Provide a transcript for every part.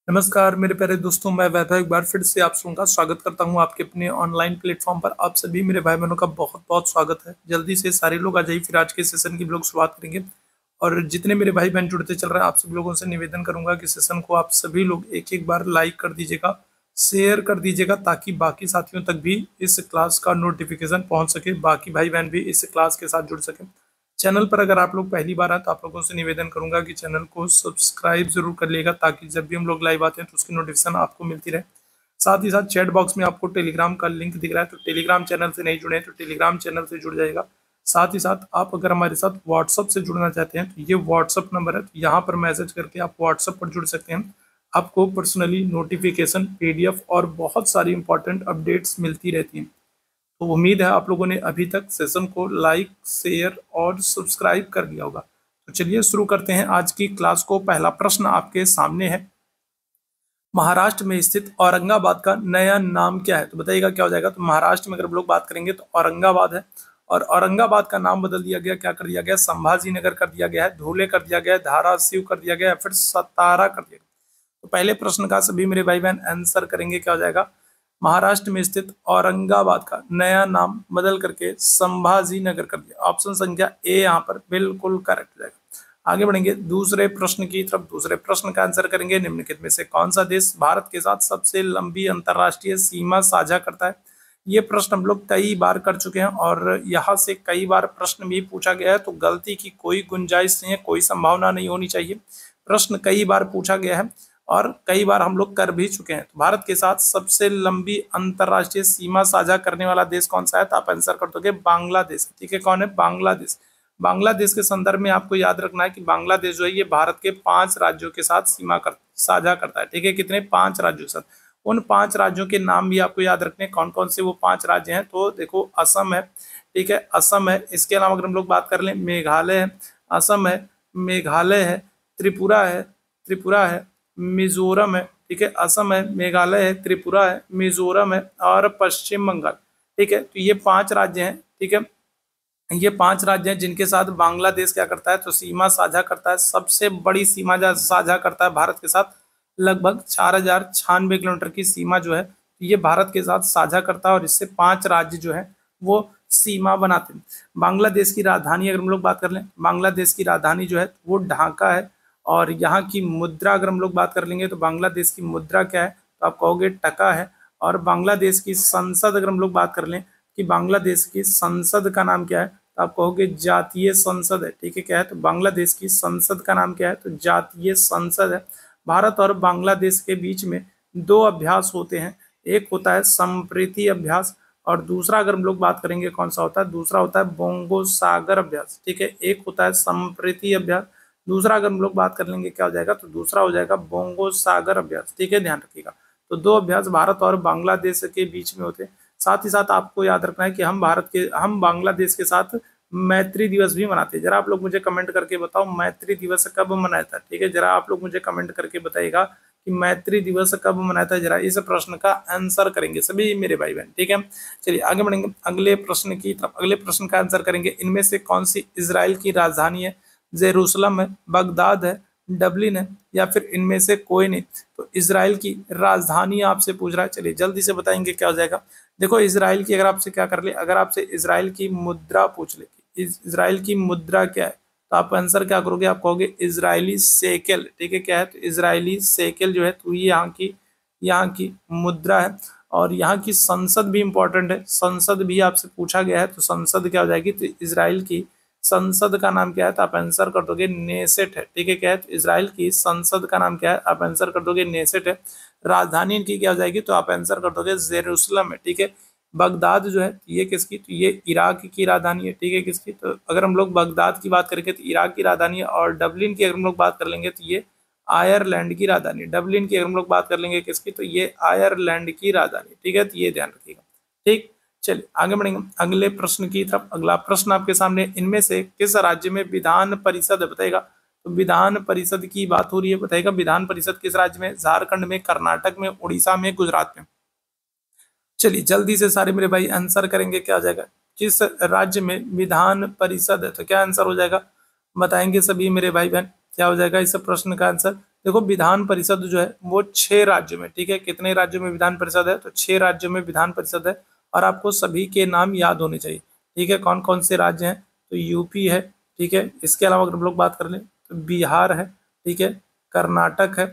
नमस्कार मेरे प्यारे दोस्तों, मैं वैभव एक बार फिर से आप सबका का स्वागत करता हूं आपके अपने ऑनलाइन प्लेटफॉर्म पर। आप सभी मेरे भाई बहनों का बहुत बहुत स्वागत है। जल्दी से सारे लोग आ जाइए, फिर आज के सेशन की लोग शुरुआत करेंगे। और जितने मेरे भाई बहन जुड़ते चल रहे हैं, आप सभी लोगों से निवेदन करूंगा कि सेशन को आप सभी लोग एक एक बार लाइक कर दीजिएगा, शेयर कर दीजिएगा, ताकि बाकी साथियों तक भी इस क्लास का नोटिफिकेशन पहुंच सके, बाकी भाई बहन भी इस क्लास के साथ जुड़ सके। चैनल पर अगर आप लोग पहली बार आए तो आप लोगों से निवेदन करूंगा कि चैनल को सब्सक्राइब जरूर कर लिएगा, ताकि जब भी हम लोग लाइव आते हैं तो उसकी नोटिफिकेशन आपको मिलती रहे। साथ ही साथ चैट बॉक्स में आपको टेलीग्राम का लिंक दिख रहा है, तो टेलीग्राम चैनल से नहीं जुड़े हैं तो टेलीग्राम चैनल से जुड़ जाएगा। साथ ही साथ आप अगर हमारे साथ व्हाट्सअप से जुड़ना चाहते हैं तो ये व्हाट्सअप नंबर है, तो यहाँ पर मैसेज करके आप व्हाट्सअप पर जुड़ सकते हैं। आपको पर्सनली नोटिफिकेशन, पीडीएफ और बहुत सारी इंपॉर्टेंट अपडेट्स मिलती रहती हैं। तो उम्मीद है आप लोगों ने अभी तक सेशन को लाइक, शेयर और सब्सक्राइब कर लिया होगा। तो चलिए शुरू करते हैं आज की क्लास को। पहला प्रश्न आपके सामने है, महाराष्ट्र में स्थित औरंगाबाद का नया नाम क्या है? तो बताइएगा क्या हो जाएगा। तो महाराष्ट्र में अगर हम लोग बात करेंगे तो औरंगाबाद है, और औरंगाबाद का नाम बदल दिया गया। क्या कर दिया गया? संभाजी नगर कर दिया गया है, धुले कर दिया गया है, धाराशिव कर दिया गया है, फिर सतारा कर दिया गया। तो पहले प्रश्न का सभी मेरे भाई बहन आंसर करेंगे, क्या हो जाएगा? महाराष्ट्र में स्थित औरंगाबाद का नया नाम बदल करके संभाजी नगर कर दिया। ऑप्शन संख्या ए यहाँ पर बिल्कुल करेक्ट हो जाएगा। आगे बढ़ेंगे दूसरे प्रश्न की तरफ। दूसरे प्रश्न का आंसर करेंगे, निम्नलिखित में से कौन सा देश भारत के साथ सबसे लंबी अंतरराष्ट्रीय सीमा साझा करता है? ये प्रश्न हम लोग कई बार कर चुके हैं और यहाँ से कई बार प्रश्न भी पूछा गया है, तो गलती की कोई गुंजाइश नहीं है, कोई संभावना नहीं होनी चाहिए। प्रश्न कई बार पूछा गया है और कई बार हम लोग कर भी चुके हैं। तो भारत के साथ सबसे लंबी अंतरराष्ट्रीय सीमा साझा करने वाला देश कौन सा है? तो आप आंसर कर दोगे बांग्लादेश। ठीक है, कौन है? बांग्लादेश। बांग्लादेश के संदर्भ में आपको याद रखना है कि बांग्लादेश जो है ये भारत के 5 राज्यों के साथ साझा करता है। ठीक है, कितने? 5 राज्यों के साथ। उन 5 राज्यों के नाम भी आपको याद रखने, कौन कौन से वो 5 राज्य हैं। तो देखो, असम है, ठीक है, असम है। इसके अलावा अगर हम लोग बात कर लें, मेघालय है, असम है, मेघालय है, त्रिपुरा है, मिजोरम है। ठीक है, असम है, मेघालय है, त्रिपुरा है, मिजोरम है और पश्चिम बंगाल। ठीक है, तो ये 5 राज्य हैं। ठीक है, ये 5 राज्य हैं जिनके साथ बांग्लादेश क्या करता है? तो सीमा साझा करता है। सबसे बड़ी सीमा साझा करता है भारत के साथ, लगभग 4096 किलोमीटर की सीमा जो है ये भारत के साथ साझा करता है, और इससे 5 राज्य जो है वो सीमा बनाते हैं। बांग्लादेश की राजधानी अगर हम लोग बात कर लें, बांग्लादेश की राजधानी जो है वो ढाका है। और यहाँ की मुद्रा अगर हम लोग बात कर लेंगे तो बांग्लादेश की मुद्रा क्या है? तो आप कहोगे टका है। और बांग्लादेश की संसद अगर हम लोग बात कर लें कि बांग्लादेश की संसद का नाम क्या है, तो आप कहोगे जातीय संसद है। ठीक है, क्या है? तो बांग्लादेश की संसद का नाम क्या है? तो जातीय संसद है। भारत और बांग्लादेश के बीच में 2 अभ्यास होते हैं। एक होता है संप्रीति अभ्यास, और दूसरा अगर हम लोग बात करेंगे कौन सा होता है? दूसरा होता है बोंगो सागर अभ्यास। ठीक है, एक होता है संप्रीति अभ्यास, दूसरा अगर हम लोग बात कर लेंगे क्या हो जाएगा? तो दूसरा हो जाएगा बोंगो सागर अभ्यास। ठीक है, ध्यान रखिएगा। तो 2 अभ्यास भारत और बांग्लादेश के बीच में होते हैं। साथ ही साथ आपको याद रखना है कि हम बांग्लादेश के साथ मैत्री दिवस भी मनाते हैं। जरा आप लोग मुझे कमेंट करके बताओ, मैत्री दिवस कब मनाया था? ठीक है, जरा आप लोग मुझे कमेंट करके बताइएगा कि मैत्री दिवस कब मनाया था। जरा इस प्रश्न का आंसर करेंगे सभी मेरे भाई बहन। ठीक है, चलिए आगे बढ़ेंगे अगले प्रश्न की तरफ। अगले प्रश्न का आंसर करेंगे, इनमें से कौन सी इजराइल की राजधानी है? जेरूसलम है, बगदाद है, डबलिन है, या फिर इनमें से कोई नहीं। तो इजराइल की राजधानी आपसे पूछ रहा है, चलिए जल्दी से बताएंगे क्या हो जाएगा। देखो, इजराइल की अगर आपसे क्या कर ले, अगर आपसे इजराइल की मुद्रा पूछ ले, इजराइल की मुद्रा क्या है, तो आप आंसर क्या करोगे? आप कहोगे इजरायली सेकेल। ठीक है, क्या है? तो इजरायली सेकेल जो है तो ये यहाँ की मुद्रा है। और यहाँ की संसद भी इंपॉर्टेंट है, संसद भी आपसे पूछा गया है, तो संसद क्या हो जाएगी? तो इजराइल की संसद का नाम क्या है? तो आप आंसर कर दोगे नेसेट है। ठीक है, क्या है? तो इजराइल की संसद का नाम क्या है? आप आंसर कर दोगे नेसेट है। राजधानी इनकी क्या हो जाएगी? तो आप आंसर कर दोगे जेरूसलम है। ठीक है, बगदाद जो है ये किसकी? तो ये इराक की राजधानी है। ठीक है, किसकी? तो अगर हम लोग बगदाद की बात करेंगे तो इराक की राजधानी है। और डबलिन की अगर हम लोग बात कर लेंगे तो ये आयरलैंड की राजधानी। डबलिन की अगर हम लोग बात कर लेंगे किसकी? तो ये आयरलैंड की राजधानी। ठीक है, तो ये ध्यान रखिएगा। ठीक, चलिए आगे बढ़ेंगे अगले प्रश्न की तरफ। अगला प्रश्न आपके सामने, इनमें से किस राज्य में विधान परिषद है? बताएगा। तो विधान परिषद की बात हो रही है, बताएगा विधान परिषद किस राज्य में? झारखंड में, कर्नाटक में, उड़ीसा में, गुजरात में। चलिए जल्दी से सारे मेरे भाई आंसर करेंगे, क्या हो जाएगा? किस राज्य में विधान परिषद है? तो क्या आंसर हो जाएगा? बताएंगे सभी मेरे भाई बहन, क्या हो जाएगा इस प्रश्न का आंसर? देखो विधान परिषद जो है वो 6 राज्यों में, ठीक है, कितने राज्यों में विधान परिषद है, तो 6 राज्यों में विधान परिषद है। और आपको सभी के नाम याद होने चाहिए, ठीक है, कौन कौन से राज्य हैं, तो यूपी है, ठीक है, इसके अलावा अगर हम लोग बात कर लें तो बिहार है, ठीक है, कर्नाटक है,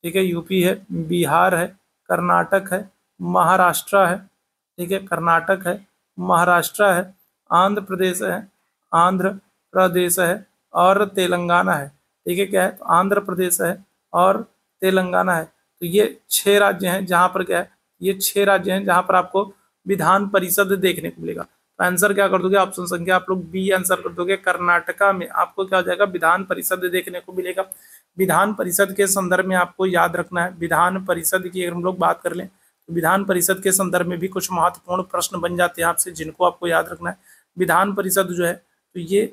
ठीक है, यूपी है, बिहार है, कर्नाटक है, महाराष्ट्र है, ठीक है, कर्नाटक है, महाराष्ट्र है, आंध्र प्रदेश है, आंध्र प्रदेश है, और तेलंगाना है, ठीक है, क्या है, तो आंध्र प्रदेश है और तेलंगाना है। तो ये 6 राज्य हैं जहाँ पर क्या है, ये 6 राज्य हैं जहाँ पर आपको विधान परिषद देखने को मिलेगा। तो आंसर क्या कर दोगे, ऑप्शन संख्या आप लोग बी आंसर कर दोगे। कर्नाटका में आपको क्या हो जाएगा, विधान परिषद देखने को मिलेगा। विधान परिषद के संदर्भ में आपको याद रखना है, विधान परिषद की अगर हम लोग बात कर लें तो विधान परिषद के संदर्भ में भी कुछ महत्वपूर्ण प्रश्न बन जाते हैं आपसे, जिनको आपको याद रखना है। विधान परिषद जो है तो ये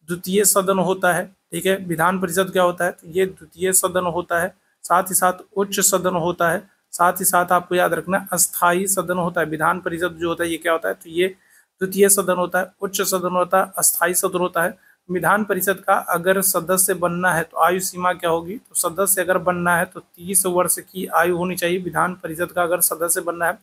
द्वितीय सदन होता है, ठीक है, विधान परिषद क्या होता है, तो ये द्वितीय सदन होता है, साथ ही साथ उच्च सदन होता है, साथ ही साथ आपको याद रखना अस्थाई सदन होता है। विधान परिषद जो होता है ये क्या होता है, तो ये द्वितीय सदन होता है, उच्च सदन होता है, अस्थाई सदन होता है। विधान परिषद का अगर सदस्य बनना है तो आयु सीमा क्या होगी, तो सदस्य अगर बनना है तो 30 वर्ष की आयु होनी चाहिए विधान परिषद का अगर सदस्य बनना है।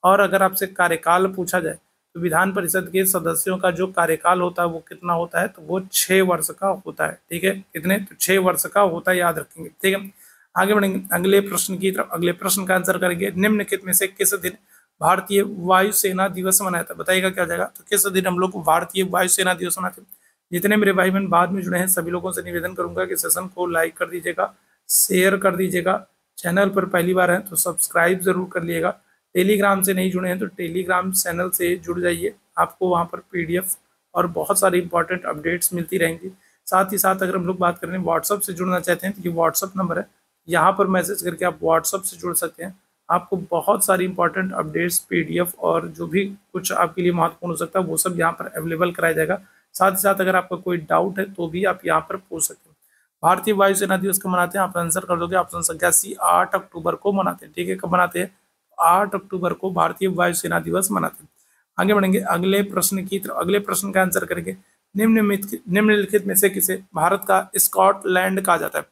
और अगर आपसे कार्यकाल पूछा जाए तो विधान परिषद के सदस्यों का जो कार्यकाल होता है वो कितना होता है, तो वो 6 वर्ष का होता है, ठीक है, कितने, तो 6 वर्ष का होता है, याद रखेंगे, ठीक है। आगे बढ़ेंगे अगले प्रश्न की तरफ। अगले प्रश्न का आंसर करेंगे, निम्नलिखित में से किस दिन भारतीय वायुसेना दिवस मनाया था, बताइएगा क्या हो जाएगा, तो किस दिन हम लोग भारतीय वायुसेना दिवस मनाते हैं। जितने मेरे भाई बहन बाद में जुड़े हैं सभी लोगों से निवेदन करूंगा कि सेशन को लाइक कर दीजिएगा, शेयर कर दीजिएगा, चैनल पर पहली बार है तो सब्सक्राइब जरूर कर लिएगा। टेलीग्राम से नहीं जुड़े हैं तो टेलीग्राम चैनल से जुड़ जाइए, आपको वहाँ पर पीडीएफ और बहुत सारी इंपॉर्टेंट अपडेट्स मिलती रहेंगी। साथ ही साथ अगर हम लोग बात करें व्हाट्सअप से जुड़ना चाहते हैं तो ये व्हाट्सअप नंबर है, यहाँ पर मैसेज करके आप व्हाट्सअप से जुड़ सकते हैं। आपको बहुत सारी इंपॉर्टेंट अपडेट्स, पीडीएफ और जो भी कुछ आपके लिए महत्वपूर्ण हो सकता है वो सब यहाँ पर अवेलेबल कराया जाएगा। साथ ही साथ अगर आपका कोई डाउट है तो भी आप यहाँ पर पूछ सकते हैं। भारतीय वायुसेना दिवस कब मनाते हैं, आप आंसर कर दोगे, ऑप्शन संख्या सी 8 अक्टूबर को मनाते हैं, ठीक है, कब मनाते हैं, 8 अक्टूबर को भारतीय वायुसेना दिवस मनाते हैं। आगे बढ़ेंगे अगले प्रश्न की तरफ। अगले प्रश्न का आंसर करेंगे, निम्नलिखित में से किसे भारत का स्कॉटलैंड कहा जाता है,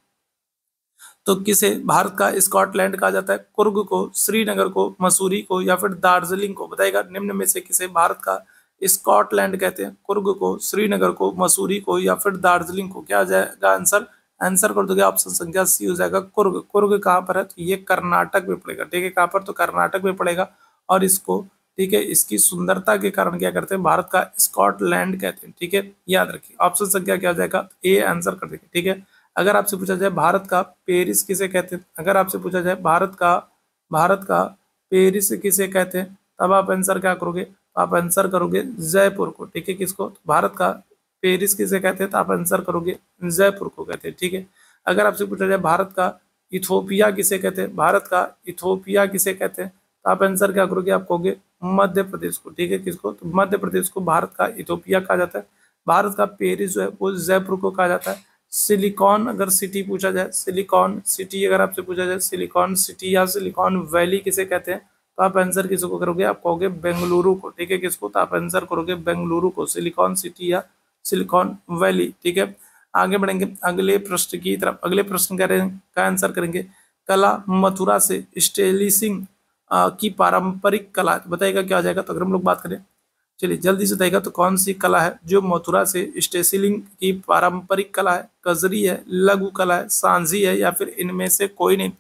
तो किसे भारत का स्कॉटलैंड कहा जाता है, कुर्ग को, श्रीनगर को, मसूरी को, या फिर दार्जिलिंग को, बताइएगा निम्न में से किसे भारत का स्कॉटलैंड कहते हैं, कुर्ग को, श्रीनगर को, मसूरी को, या फिर दार्जिलिंग को, क्या आ जाएगा आंसर, आंसर कर दोगे, ऑप्शन संख्या सी हो जाएगा कुर्ग। कुर्ग कहाँ पर है, तो ये कर्नाटक में पड़ेगा, ठीक है, कहाँ पर, तो कर्नाटक में पड़ेगा। और इसको, ठीक है, इसकी सुंदरता के कारण क्या करते हैं, भारत का स्कॉटलैंड कहते हैं, ठीक है, याद रखिए। ऑप्शन संख्या क्या हो जाएगा, ए आंसर कर देंगे, ठीक है। अगर आपसे पूछा जाए भारत का पेरिस किसे कहते हैं, अगर आपसे पूछा जाए भारत का पेरिस किसे कहते हैं, तब आप आंसर क्या करोगे, आप आंसर करोगे जयपुर को, ठीक है, किसको, भारत का पेरिस किसे कहते हैं, तो आप आंसर करोगे जयपुर को कहते हैं, ठीक है। अगर आपसे पूछा जाए भारत का इथोपिया किसे कहते हैं, भारत का इथोपिया किसे कहते हैं, तो आप आंसर क्या करोगे, आप कहोगे मध्य प्रदेश को, ठीक है, किसको, तो मध्य प्रदेश को भारत का इथोपिया कहा जाता है। भारत का पेरिस जो है वो जयपुर को कहा जाता है। सिलिकॉन अगर सिटी पूछा जाए, सिलिकॉन सिटी अगर आपसे पूछा जाए, सिलिकॉन सिटी या सिलिकॉन वैली किसे कहते हैं, तो आप आंसर किसको करोगे, आप कहोगे बेंगलुरु को, ठीक है, किसको, तो आप आंसर करोगे बेंगलुरु को, सिलिकॉन सिटी या सिलिकॉन वैली, ठीक है। आगे बढ़ेंगे अगले प्रश्न की तरफ। अगले प्रश्न का आंसर करेंगे, कला मथुरा से स्टेलिसिंग की पारंपरिक कला, बताइएगा क्या आ जाएगा। तो अगर हम लोग बात करें, चलिए जल्दी से बताइएगा, तो कौन सी कला है जो मथुरा से स्टेसिलिंग की पारंपरिक कला है, कजरी है, लघु कला है, सांझी है, या फिर इनमें से कोई नहीं।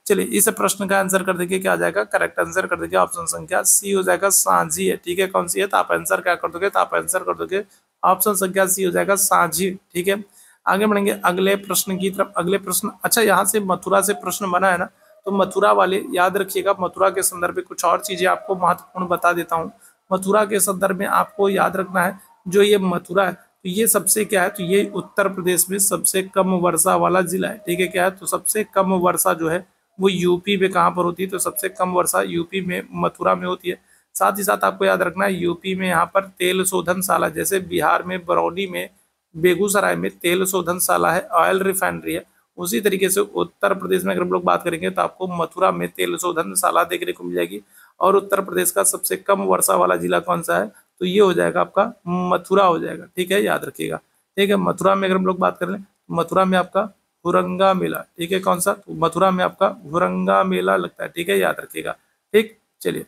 चलिए इस प्रश्न का आंसर कर देखिए क्या आ जाएगा, करेक्ट आंसर कर देखिए, ऑप्शन संख्या सी हो जाएगा, सांझी है, ठीक है, कौन सी है, तो आप आंसर क्या कर दोगे, तो आप आंसर कर दोगे ऑप्शन संख्या सी हो जाएगा, सांझी, ठीक है। आगे बढ़ेंगे अगले प्रश्न की तरफ। अगले प्रश्न, अच्छा यहाँ से मथुरा से प्रश्न बना है ना, तो मथुरा वाले याद रखिएगा, मथुरा के संदर्भ में कुछ और चीजें आपको महत्वपूर्ण बता देता हूँ। मथुरा के संदर्भ में आपको याद रखना है, जो ये मथुरा है तो ये सबसे क्या है, तो ये उत्तर प्रदेश में सबसे कम वर्षा वाला जिला है, ठीक है, क्या है, तो सबसे कम वर्षा जो है वो यूपी में कहाँ पर होती है, तो सबसे कम वर्षा यूपी में मथुरा में होती है। साथ ही साथ आपको याद रखना है यूपी में यहाँ पर तेल शोधनशाला, जैसे बिहार में बरौनी में, बेगूसराय में तेल शोधनशाला है, ऑयल रिफाइनरी है, उसी तरीके से उत्तर प्रदेश में अगर हम लोग बात करेंगे तो आपको मथुरा में तेल शोधनशाला देखने को मिल जाएगी। और उत्तर प्रदेश का सबसे कम वर्षा वाला जिला कौन सा है, तो ये हो जाएगा आपका मथुरा हो जाएगा, ठीक है, याद रखिएगा, ठीक है। मथुरा में अगर हम लोग बात करें, मथुरा में आपका हुरंगा मेला, ठीक है। कौन सा? तो मथुरा में आपका हुरंगा मेला लगता है, ठीक है, याद रखिएगा। ठीक, चलिए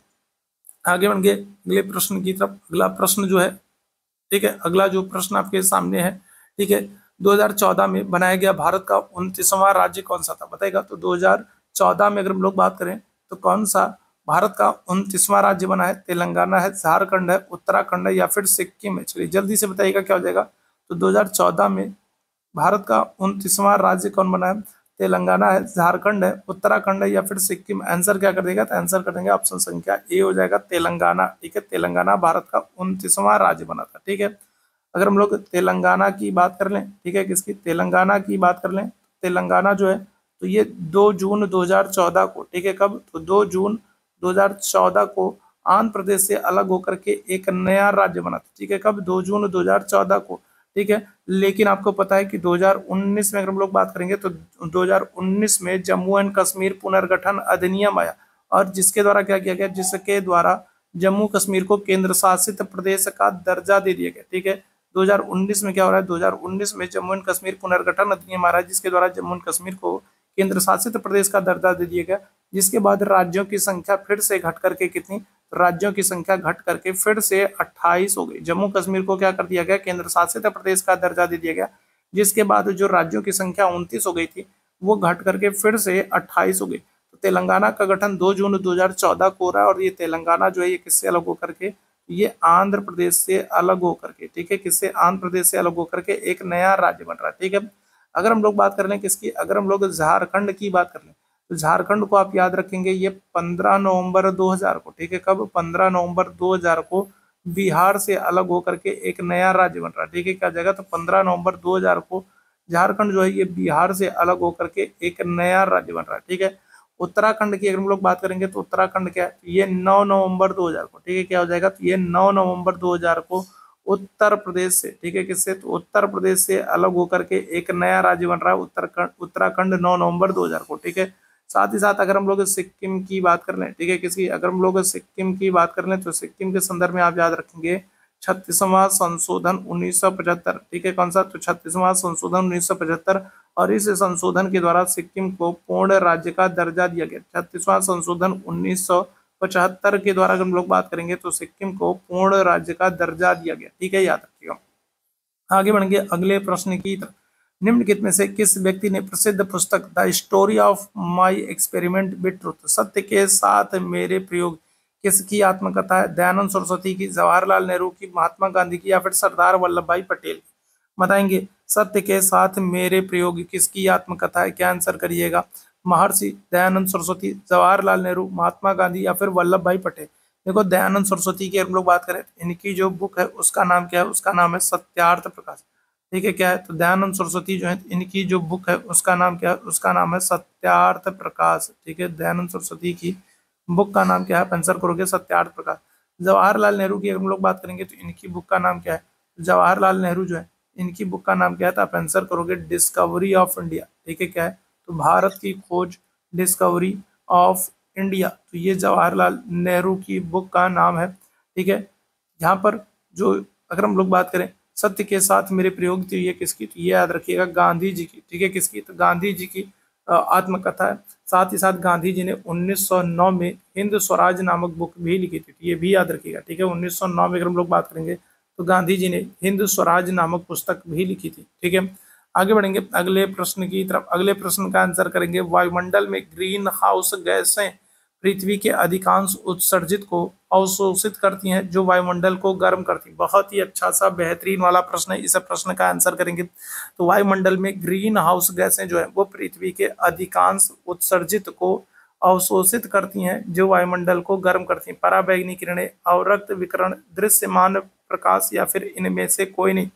आगे बढ़ गए अगले प्रश्न की तरफ। अगला प्रश्न जो है, ठीक है, अगला जो प्रश्न आपके सामने है, ठीक है, 2014 में बनाया गया भारत का 29वां राज्य कौन सा था, बताएगा। तो 2014 में अगर हम लोग बात करें तो कौन सा भारत का 29वां राज्य बना है? तेलंगाना है, झारखंड है, उत्तराखंड है या फिर सिक्किम है? चलिए जल्दी से बताइएगा क्या हो जाएगा। तो 2014 में भारत का 29वां राज्य कौन बना है? तेलंगाना है, झारखंड है, उत्तराखंड है या फिर सिक्किम? आंसर क्या कर देगा? तो आंसर कर देंगे ऑप्शन संख्या ए हो जाएगा, तेलंगाना, ठीक है। तेलंगाना भारत का 29वां राज्य बना था, ठीक है। अगर हम लोग तेलंगाना की बात कर लें, ठीक है, किसकी? तेलंगाना की बात कर लें, तेलंगाना जो है तो ये 2 जून 2014 को, ठीक है, कब? तो 2 जून 2014 को आंध्र प्रदेश से अलग होकर के एक नया राज्य बना था, ठीक है। कब? 2 जून 2014 को, ठीक है। लेकिन आपको पता है कि 2019 में अगर हम लोग बात करेंगे तो 2019 में जम्मू एंड कश्मीर पुनर्गठन अधिनियम आया, और जिसके द्वारा क्या किया गया? जिसके द्वारा जम्मू कश्मीर को केंद्र शासित प्रदेश का दर्जा दे दिया गया, ठीक है। 2019 में क्या हो रहा है? 2019 में जम्मू एंड कश्मीर पुनर्गठन अधिनियम आ रहा है, जिसके द्वारा जम्मू एंड कश्मीर को केंद्र शासित प्रदेश का दर्जा दे दिया गया, जिसके बाद राज्यों की संख्या फिर से घट करके कितनी? राज्यों की संख्या घट करके फिर से 28 हो गई। जम्मू कश्मीर को क्या कर दिया गया? केंद्र शासित प्रदेश का दर्जा दे दिया गया, जिसके बाद जो राज्यों की संख्या 29 हो गई थी वो घट करके फिर से 28 हो गई। तो तेलंगाना का गठन 2 जून 2014 को हो रहा है, और ये तेलंगाना जो है ये किससे अलग होकर के? ये आंध्र प्रदेश से अलग होकर के, ठीक है, किससे? आंध्र प्रदेश से अलग होकर के एक नया राज्य बन रहा है, ठीक है। अगर हम लोग बात कर लें किसकी? अगर हम लोग झारखंड की बात कर लें तो झारखंड को आप याद रखेंगे ये 15 नवंबर 2000 को, ठीक है, कब? 15 नवंबर 2000 को बिहार से अलग होकर के एक नया राज्य बन रहा है, ठीक है। क्या जाएगा? तो 15 नवंबर 2000 को झारखंड जो है ये बिहार से अलग होकर के एक नया राज्य बन रहा है, ठीक है। उत्तराखंड की अगर हम लोग बात करेंगे तो उत्तराखंड क्या है? ये 9 नवंबर 2000 को, ठीक है, क्या हो जाएगा? तो ये 9 नवंबर 2000 को उत्तर प्रदेश से, ठीक है, किससे? तो उत्तर प्रदेश से अलग होकर के एक नया राज्य बन रहा है उत्तराखंड 9 नवंबर 2000 को, ठीक है। साथ ही साथ अगर हम लोग सिक्किम की बात कर लें, ठीक है, किसकी? अगर हम लोग सिक्किम की बात कर लें तो सिक्किम के संदर्भ में आप याद रखेंगे 36वां संशोधन 1975, ठीक है। कौन सा? तो 36वां संशोधन 1975, और इस संशोधन के द्वारा सिक्किम को पूर्ण राज्य का दर्जा दिया गया। 36वां संशोधन 1975 के द्वारा अगर हम लोग बात करेंगे तो सिक्किम को पूर्ण राज्य का दर्जा दिया गया, ठीक है, याद रखिएगा। आगे बढ़ेंगे अगले प्रश्न की तरफ। निम्नलिखित में से किस व्यक्ति ने प्रसिद्ध पुस्तक the story of my experiment with truth, सत्य के साथ मेरे प्रयोग, किसकी आत्मकथा है? दयानंद सरस्वती की, जवाहरलाल नेहरू की, महात्मा गांधी की या फिर सरदार वल्लभ भाई पटेल की? बताएंगे। सत्य के साथ मेरे प्रयोग किसकी आत्मकथा है? क्या आंसर करिएगा? महर्षि दयानंद सरस्वती, जवाहरलाल नेहरू, महात्मा गांधी या फिर वल्लभ भाई पटेल? देखो दयानंद सरस्वती की हम लोग बात करें, इनकी जो बुक है उसका नाम क्या है? उसका नाम है सत्यार्थ प्रकाश, ठीक है। क्या है? तो दयानंद सरस्वती जो है इनकी जो बुक है उसका नाम क्या है? उसका नाम है सत्यार्थ प्रकाश, ठीक है। दयानंद सरस्वती की बुक का नाम क्या है? आंसर करोगे सत्यार्थ प्रकाश। जवाहरलाल नेहरू की हम लोग बात करेंगे तो इनकी बुक का नाम क्या है? जवाहरलाल नेहरू जो है इनकी बुक का नाम क्या है? तो आप आंसर करोगे डिस्कवरी ऑफ इंडिया, ठीक है। क्या है? तो भारत की खोज, डिस्कवरी ऑफ इंडिया, तो ये जवाहरलाल नेहरू की बुक का नाम है, ठीक है। यहाँ पर जो अगर हम लोग बात करें सत्य के साथ मेरे प्रयोग, तो ये किसकी? तो ये याद रखिएगा गांधी जी की, ठीक है, किसकी? तो गांधी जी की आत्मकथा है। साथ ही साथ गांधी जी ने 1909 में हिंद स्वराज नामक बुक भी लिखी थी, ये भी याद रखिएगा, ठीक है। 1909 में अगर हम लोग बात करेंगे तो गांधी जी ने हिंद स्वराज नामक पुस्तक भी लिखी थी, ठीक है। आगे बढ़ेंगे अगले प्रश्न की तरफ। अगले प्रश्न का आंसर करेंगे। वायुमंडल में ग्रीन हाउस गैसें पृथ्वी के अधिकांश उत्सर्जित को अवशोषित करती हैं जो वायुमंडल को गर्म करती। बहुत ही अच्छा सा बेहतरीन वाला प्रश्न है, इस प्रश्न का आंसर करेंगे। तो वायुमंडल में ग्रीन हाउस गैसें जो है वो पृथ्वी के अधिकांश उत्सर्जित को अवशोषित करती हैं जो वायुमंडल को गर्म करती हैं। पराबैंगनी किरणें, अवरक्त विकिरण, दृश्यमान प्रकाश या फिर इनमें से कोई नहीं?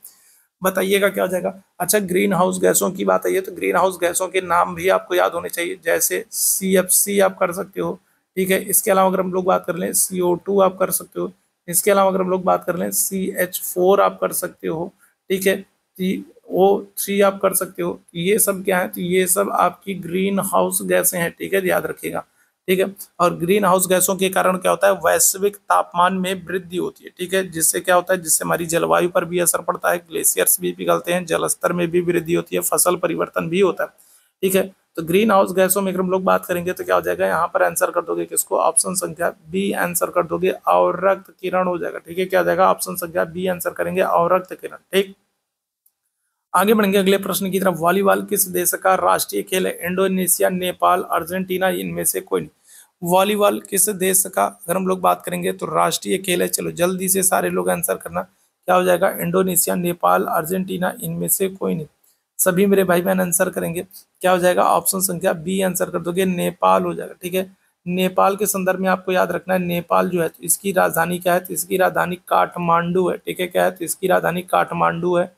बताइएगा क्या हो जाएगा। अच्छा, ग्रीन हाउस गैसों की बात आई है तो ग्रीन हाउस गैसों के नाम भी आपको याद होने चाहिए, जैसे CFC आप कर सकते हो, ठीक है। इसके अलावा अगर हम लोग बात कर लें CO2 आप कर सकते हो। इसके अलावा अगर हम लोग बात कर लें CH4 आप कर सकते हो, ठीक है। CO3 आप कर सकते हो। ये सब क्या है? तो ये सब आपकी ग्रीन हाउस गैसें हैं, ठीक है, याद रखिएगा, ठीक है। और ग्रीन हाउस गैसों के कारण क्या होता है? वैश्विक तापमान में वृद्धि होती है, ठीक है। जिससे क्या होता है? जिससे हमारी जलवायु पर भी असर पड़ता है, ग्लेशियर्स भी पिघलते हैं, जल स्तर में भी वृद्धि होती है, फसल परिवर्तन भी होता है। ठीक है। तो ग्रीन हाउस गैसों में अगर हम लोग बात करेंगे तो क्या हो जाएगा, यहाँ पर आंसर कर दोगे किसको, ऑप्शन संख्या बी आंसर कर दोगे, अवरक्त किरण हो जाएगा। ठीक है, क्या हो जाएगा, ऑप्शन संख्या बी आंसर करेंगे, अवरक्त किरण। ठीक, आगे बढ़ेंगे अगले प्रश्न की तरफ। वॉलीबॉल किस देश का राष्ट्रीय खेल है, इंडोनेशिया, नेपाल, अर्जेंटीना, इनमें से कोई नहीं। वॉलीबॉल किस देश का अगर हम लोग बात करेंगे तो राष्ट्रीय खेल है, चलो जल्दी से सारे लोग आंसर करना, क्या हो जाएगा, इंडोनेशिया, नेपाल, अर्जेंटीना, इनमें से कोई नहीं। सभी मेरे भाई बहन आंसर करेंगे, क्या हो जाएगा, ऑप्शन संख्या बी आंसर कर दोगे, नेपाल हो जाएगा। ठीक है, नेपाल के संदर्भ में आपको याद रखना है, नेपाल जो है तो इसकी राजधानी क्या है, तो इसकी राजधानी काठमांडू है। ठीक है, क्या है, तो इसकी राजधानी काठमांडू है,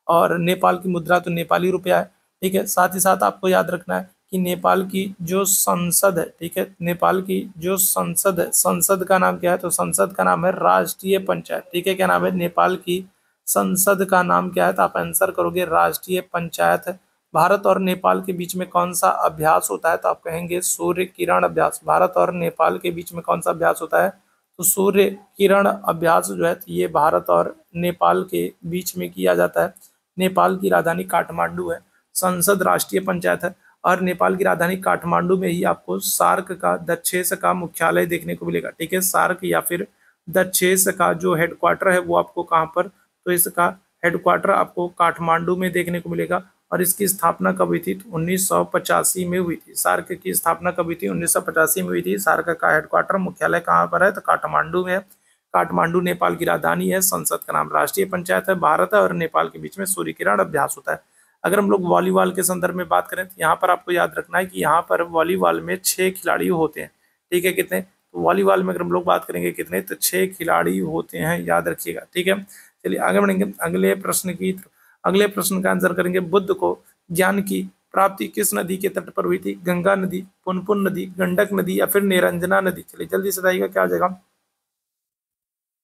और नेपाल की मुद्रा तो नेपाली रुपया है। ठीक है, साथ ही साथ आपको याद रखना है कि नेपाल की जो संसद है, ठीक है, नेपाल की जो संसद है, संसद का नाम क्या है, तो संसद का नाम है राष्ट्रीय पंचायत। ठीक है, क्या नाम है, नेपाल की संसद का नाम क्या है, तो आप आंसर करोगे राष्ट्रीय पंचायत है। भारत और नेपाल के बीच में कौन सा अभ्यास होता है, तो आप कहेंगे सूर्य किरण अभ्यास। भारत और नेपाल के बीच में कौन सा अभ्यास होता है, तो सूर्य किरण अभ्यास जो है ये भारत और नेपाल के बीच में किया जाता है। नेपाल की राजधानी काठमांडू है, संसद राष्ट्रीय पंचायत है, और नेपाल की राजधानी काठमांडू में ही आपको सार्क का दक्षेस का मुख्यालय देखने को मिलेगा। ठीक है, सार्क या फिर दक्षेस का जो हेडक्वार्टर है वो आपको कहाँ पर, तो इसका हेडक्वार्टर आपको काठमांडू में देखने को मिलेगा। और इसकी स्थापना कब हुई थी, तो 1985 में हुई थी। सार्क की स्थापना कब हुई थी, 1985 में हुई थी। सार्क का हेडक्वार्टर मुख्यालय कहाँ पर है, तो काठमांडू में है। काठमांडू नेपाल की राजधानी है, संसद का नाम राष्ट्रीय पंचायत है, भारत है, और नेपाल के बीच में सूर्य किरण अभ्यास होता है। अगर हम लोग वॉलीबॉल के संदर्भ में बात करें तो यहाँ पर आपको याद रखना है कि यहाँ पर वॉलीबॉल में 6 खिलाड़ी होते हैं। ठीक है, कितने, तो वॉलीबॉल में अगर हम लोग बात करेंगे कितने, तो 6 खिलाड़ी होते हैं, याद रखिएगा। ठीक है, चलिए आगे बढ़ेंगे अगले प्रश्न की। अगले प्रश्न का आंसर करेंगे, बुद्ध को ज्ञान की प्राप्ति किस नदी के तट पर हुई थी, गंगा नदी, पुनपुन नदी, गंडक नदी, या फिर निरंजना नदी। चलिए जल्दी से बताइएगा क्या हो जाएगा।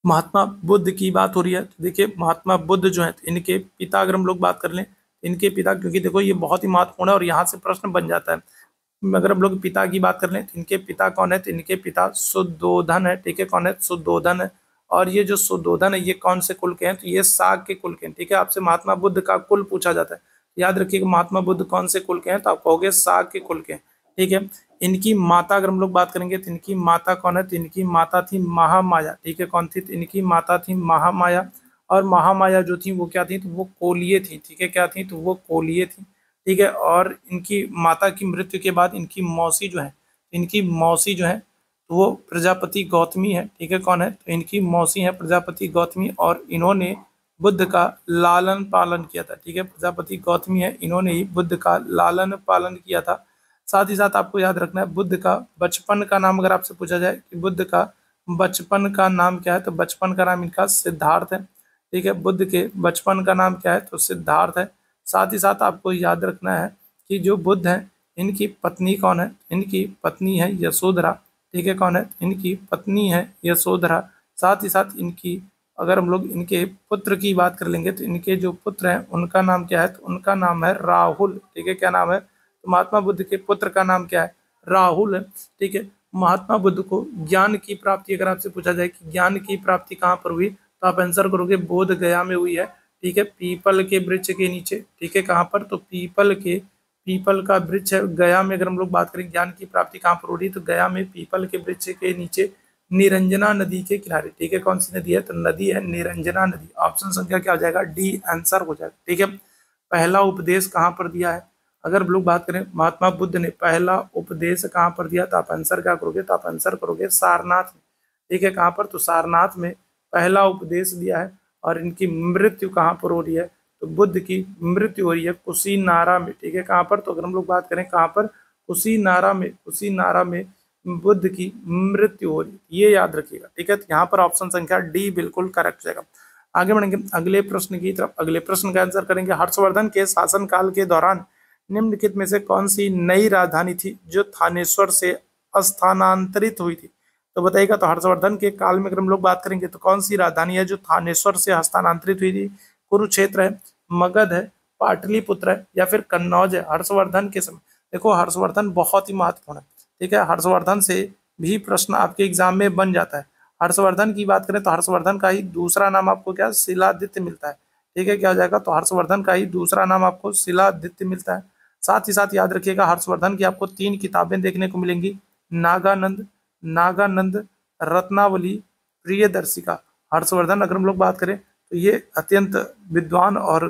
महात्मा बुद्ध की बात हो रही है, तो देखिए महात्मा बुद्ध जो है इनके पिता अगर हम लोग बात कर लें, इनके पिता, क्योंकि देखो ये बहुत ही महत्वपूर्ण है और यहाँ से प्रश्न बन जाता है। अगर हम लोग पिता की बात कर लें तो इनके पिता कौन है, तो इनके पिता सुद्धोधन है। ठीक है, कौन है, सुद्धोधन है। और ये जो सुद्धोधन है ये कौन से कुल के हैं, तो ये शाक के कुल के हैं। ठीक है, आपसे महात्मा बुद्ध का कुल पूछा जाता है, याद रखिएगा महात्मा बुद्ध कौन से कुल के हैं, तो आप कहोगे शाक के कुल के हैं। ठीक है, इनकी माता अगर हम लोग बात करेंगे तो इनकी माता कौन है, तो इनकी माता थी महामाया। ठीक है, कौन थी, तो इनकी माता थी महामाया। और महामाया जो थी वो क्या थी, तो वो कोलिये थी। ठीक है, क्या थी, तो वो कोलिये थी। ठीक है, और इनकी माता की मृत्यु के बाद इनकी मौसी जो है, इनकी मौसी जो है तो वो प्रजापति गौतमी है। ठीक है, कौन है, तो इनकी मौसी है प्रजापति गौतमी, और इन्होंने बुद्ध का लालन पालन किया था। ठीक है, प्रजापति गौतमी है, इन्होंने ही बुद्ध का लालन पालन किया था। साथ ही साथ आपको याद रखना है बुद्ध का बचपन का नाम अगर आपसे पूछा जाए कि बुद्ध का बचपन का नाम क्या है, तो बचपन का नाम इनका सिद्धार्थ है। ठीक है, बुद्ध के बचपन का नाम क्या है, तो सिद्धार्थ है। साथ ही साथ आपको याद रखना है कि जो बुद्ध है इनकी पत्नी कौन है, इनकी पत्नी है यशोधरा। ठीक है, कौन है, इनकी पत्नी है यशोधरा। साथ ही साथ इनकी अगर हम लोग इनके पुत्र की बात कर लेंगे तो इनके जो पुत्र हैं उनका नाम क्या है, तो उनका नाम है राहुल। ठीक है, क्या नाम है, तो महात्मा बुद्ध के पुत्र का नाम क्या है, राहुल है। ठीक है, महात्मा बुद्ध को ज्ञान की प्राप्ति अगर आपसे पूछा जाए कि ज्ञान की प्राप्ति कहाँ पर हुई, तो आप आंसर करोगे बोध गया में हुई है। ठीक है, पीपल के वृक्ष के नीचे। ठीक है, कहाँ पर, तो पीपल का वृक्ष है गया में। अगर हम लोग बात करें ज्ञान की प्राप्ति कहाँ पर हो रही, तो गया में पीपल के वृक्ष के नीचे निरंजना नदी के किनारे। ठीक है, कौन सी नदी है, तो नदी है निरंजना नदी। ऑप्शन संख्या क्या हो जाएगा, डी आंसर हो जाएगा। ठीक है, पहला उपदेश कहाँ पर दिया है, अगर हम लोग बात करें महात्मा बुद्ध ने पहला उपदेश कहाँ पर दिया, तो आप आंसर क्या करोगे, तो आप आंसर करोगे सारनाथ में। ठीक है, कहाँ पर, तो सारनाथ में पहला उपदेश दिया है। और इनकी मृत्यु कहाँ पर हो रही है, तो बुद्ध की मृत्यु हो रही है कुशीनारा में। ठीक है, कहाँ पर, तो अगर हम लोग बात करें कहाँ पर, कुशीनारा में, कुशीनारा में बुद्ध की मृत्यु हो रही है, ये याद रखिएगा। ठीक है, तो यहाँ पर ऑप्शन संख्या डी बिल्कुल करेक्ट जाएगा। आगे बढ़ेंगे अगले प्रश्न की तरफ। अगले प्रश्न का आंसर करेंगे, हर्षवर्धन के शासनकाल के दौरान निम्नलिखित में से कौन सी नई राजधानी थी जो थानेश्वर से स्थानांतरित हुई थी, तो बताइएगा। तो हर्षवर्धन के काल में अगर हम लोग बात करेंगे तो कौन सी राजधानी है जो थानेश्वर से हस्तांतरित हुई थी, कुरुक्षेत्र है, मगध है, पाटलिपुत्र है, या फिर कन्नौज है। हर्षवर्धन के समय देखो हर्षवर्धन बहुत ही महत्वपूर्ण है। ठीक है, हर्षवर्धन से भी प्रश्न आपके एग्जाम में बन जाता है। हर्षवर्धन की बात करें तो हर्षवर्धन का ही दूसरा नाम आपको क्या, शिलादित्य मिलता है। ठीक है, क्या हो जाएगा, तो हर्षवर्धन का ही दूसरा नाम आपको शिलादित्य मिलता है। साथ ही साथ याद रखिएगा हर्षवर्धन की आपको 3 किताबें देखने को मिलेंगी, नागानंद, नागानंद रत्नावली, प्रियदर्शिका। हर्षवर्धन अगर हम लोग बात करें तो ये अत्यंत विद्वान और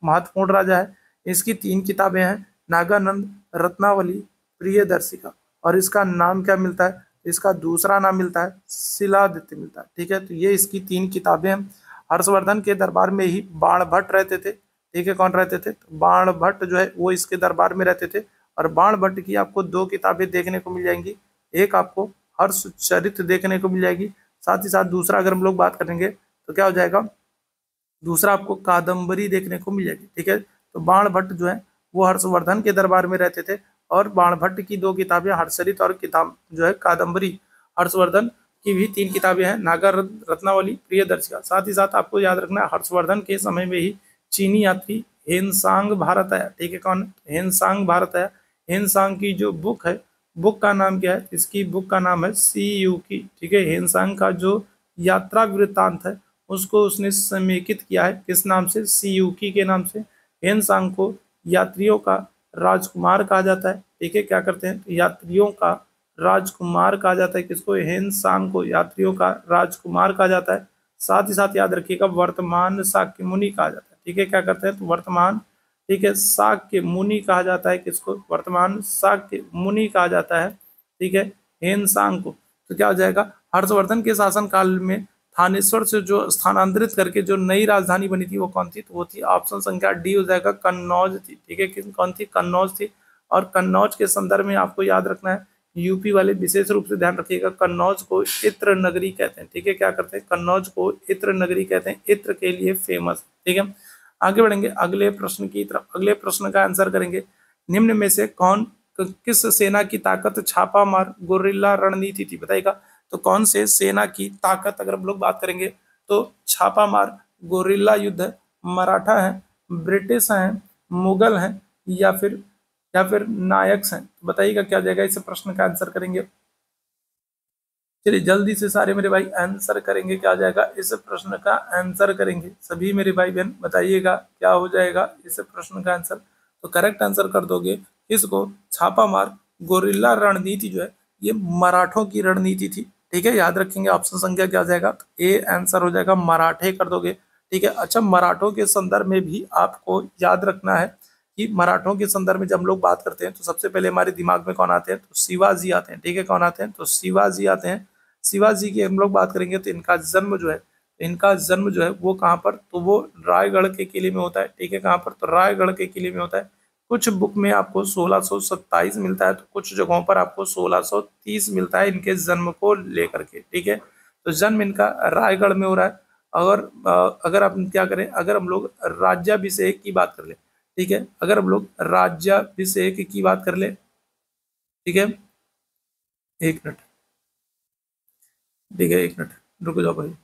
महत्वपूर्ण राजा है। इसकी 3 किताबें हैं, नागानंद, रत्नावली, प्रियदर्शिका। और इसका नाम क्या मिलता है? इसका दूसरा नाम मिलता है शिलादित्य मिलता है। ठीक है, तो ये इसकी 3 किताबें हैं। हर्षवर्धन के दरबार में ही बाणभट्ट रहते थे। ठीक है, कौन रहते थे? तो बाणभट्ट जो है वो इसके दरबार में रहते थे। और बाणभट्ट की आपको 2 किताबें देखने को मिल जाएंगी, एक आपको हर्षचरित देखने को मिल जाएगी, साथ ही साथ दूसरा अगर हम लोग बात करेंगे तो क्या हो जाएगा, दूसरा आपको कादम्बरी देखने को मिल जाएगी। ठीक है, तो बाणभट्ट जो है वो हर्षवर्धन के दरबार में रहते थे और बाणभट्ट की 2 किताबें हर्षचरित और किताब जो है कादम्बरी। हर्षवर्धन की भी 3 किताबें हैं, नागा रत्नावली, प्रियदर्शिका। साथ ही साथ आपको याद रखना है हर्षवर्धन के समय में ही चीनी यात्री हेनसांग भारत आया। ठीक है, कौन? हेनसांग भारत आया। हेनसांग की जो बुक है, बुक का नाम क्या है? इसकी बुक का नाम है सी यू की। ठीक है, हेनसांग का जो यात्रा वृत्तांत है उसको उसने समेकित किया है किस नाम से? सी यू की के नाम से। हेनसांग को यात्रियों का राजकुमार कहा जाता है। ठीक है, क्या करते हैं? यात्रियों का राजकुमार कहा जाता है। किसको? हेनसांग को यात्रियों का राजकुमार कहा जाता है। साथ ही साथ याद रखिएगा वर्तमान शाक्य मुनि कहा जाता है। ठीक है, क्या करते हैं? तो वर्तमान, ठीक है, शाक्य मुनि कहा जाता है। किसको? वर्तमान शाक्य मुनि कहा जाता है। ठीक है, हेनसांग को। तो क्या हो जाएगा? हर्षवर्धन के शासन काल में थानेश्वर से जो स्थानांतरित करके जो नई राजधानी बनी थी वो कौन थी? तो वो थी ऑप्शन संख्या डी हो जाएगा, कन्नौज थी। ठीक है, कौन थी? कन्नौज थी। और कन्नौज के संदर्भ में आपको याद रखना है, यूपी वाले विशेष रूप से ध्यान रखिएगा, कन्नौज को इत्र नगरी कहते हैं। ठीक है, क्या करते हैं? कन्नौज को इत्र नगरी कहते हैं, इत्र के लिए फेमस। ठीक है, आगे बढ़ेंगे अगले प्रश्न की तरफ। अगले प्रश्न का आंसर करेंगे, निम्न में से कौन किस सेना की ताकत छापामार गुरिल्ला रणनीति थी? बताइएगा। तो कौन से सेना की ताकत अगर हम लोग बात करेंगे तो छापामार गोरिल्ला युद्ध है, मराठा है, ब्रिटिश हैं, मुगल हैं, या फिर नायक्स हैं? तो बताइएगा क्या जाएगा, इस प्रश्न का आंसर करेंगे। चलिए जल्दी से सारे मेरे भाई आंसर करेंगे, क्या जाएगा इस प्रश्न का आंसर करेंगे। सभी मेरे भाई बहन बताइएगा क्या हो जाएगा इस प्रश्न का आंसर। तो करेक्ट आंसर कर दोगे इसको, छापामार गोरिल्ला रणनीति जो है ये मराठों की रणनीति थी। ठीक है, याद रखेंगे ऑप्शन संख्या क्या जाएगा? तो ए आंसर हो जाएगा, मराठे कर दोगे। ठीक है, अच्छा मराठों के संदर्भ में भी आपको याद रखना है कि मराठों के संदर्भ में जब हम लोग बात करते हैं तो सबसे पहले हमारे दिमाग में कौन आते हैं? तो शिवाजी आते हैं। ठीक है, कौन आते हैं? तो शिवाजी आते हैं। शिवाजी की हम लोग बात करेंगे तो इनका जन्म जो है वो कहाँ पर? तो वो रायगढ़ के किले में होता है। ठीक है, कहाँ पर? तो रायगढ़ के किले में होता है। कुछ बुक में आपको 1627 मिलता है तो कुछ जगहों पर आपको 1630 मिलता है इनके जन्म को लेकर के। ठीक है, तो जन्म इनका रायगढ़ में हो रहा है। अगर आप क्या करें, अगर हम लोग राज्याभिषेक की बात कर ले, ठीक है, अगर हम लोग राज्याभिषेक की बात कर ले, ठीक है, एक मिनट, ठीक है, एक मिनट रुक जाओ भाई।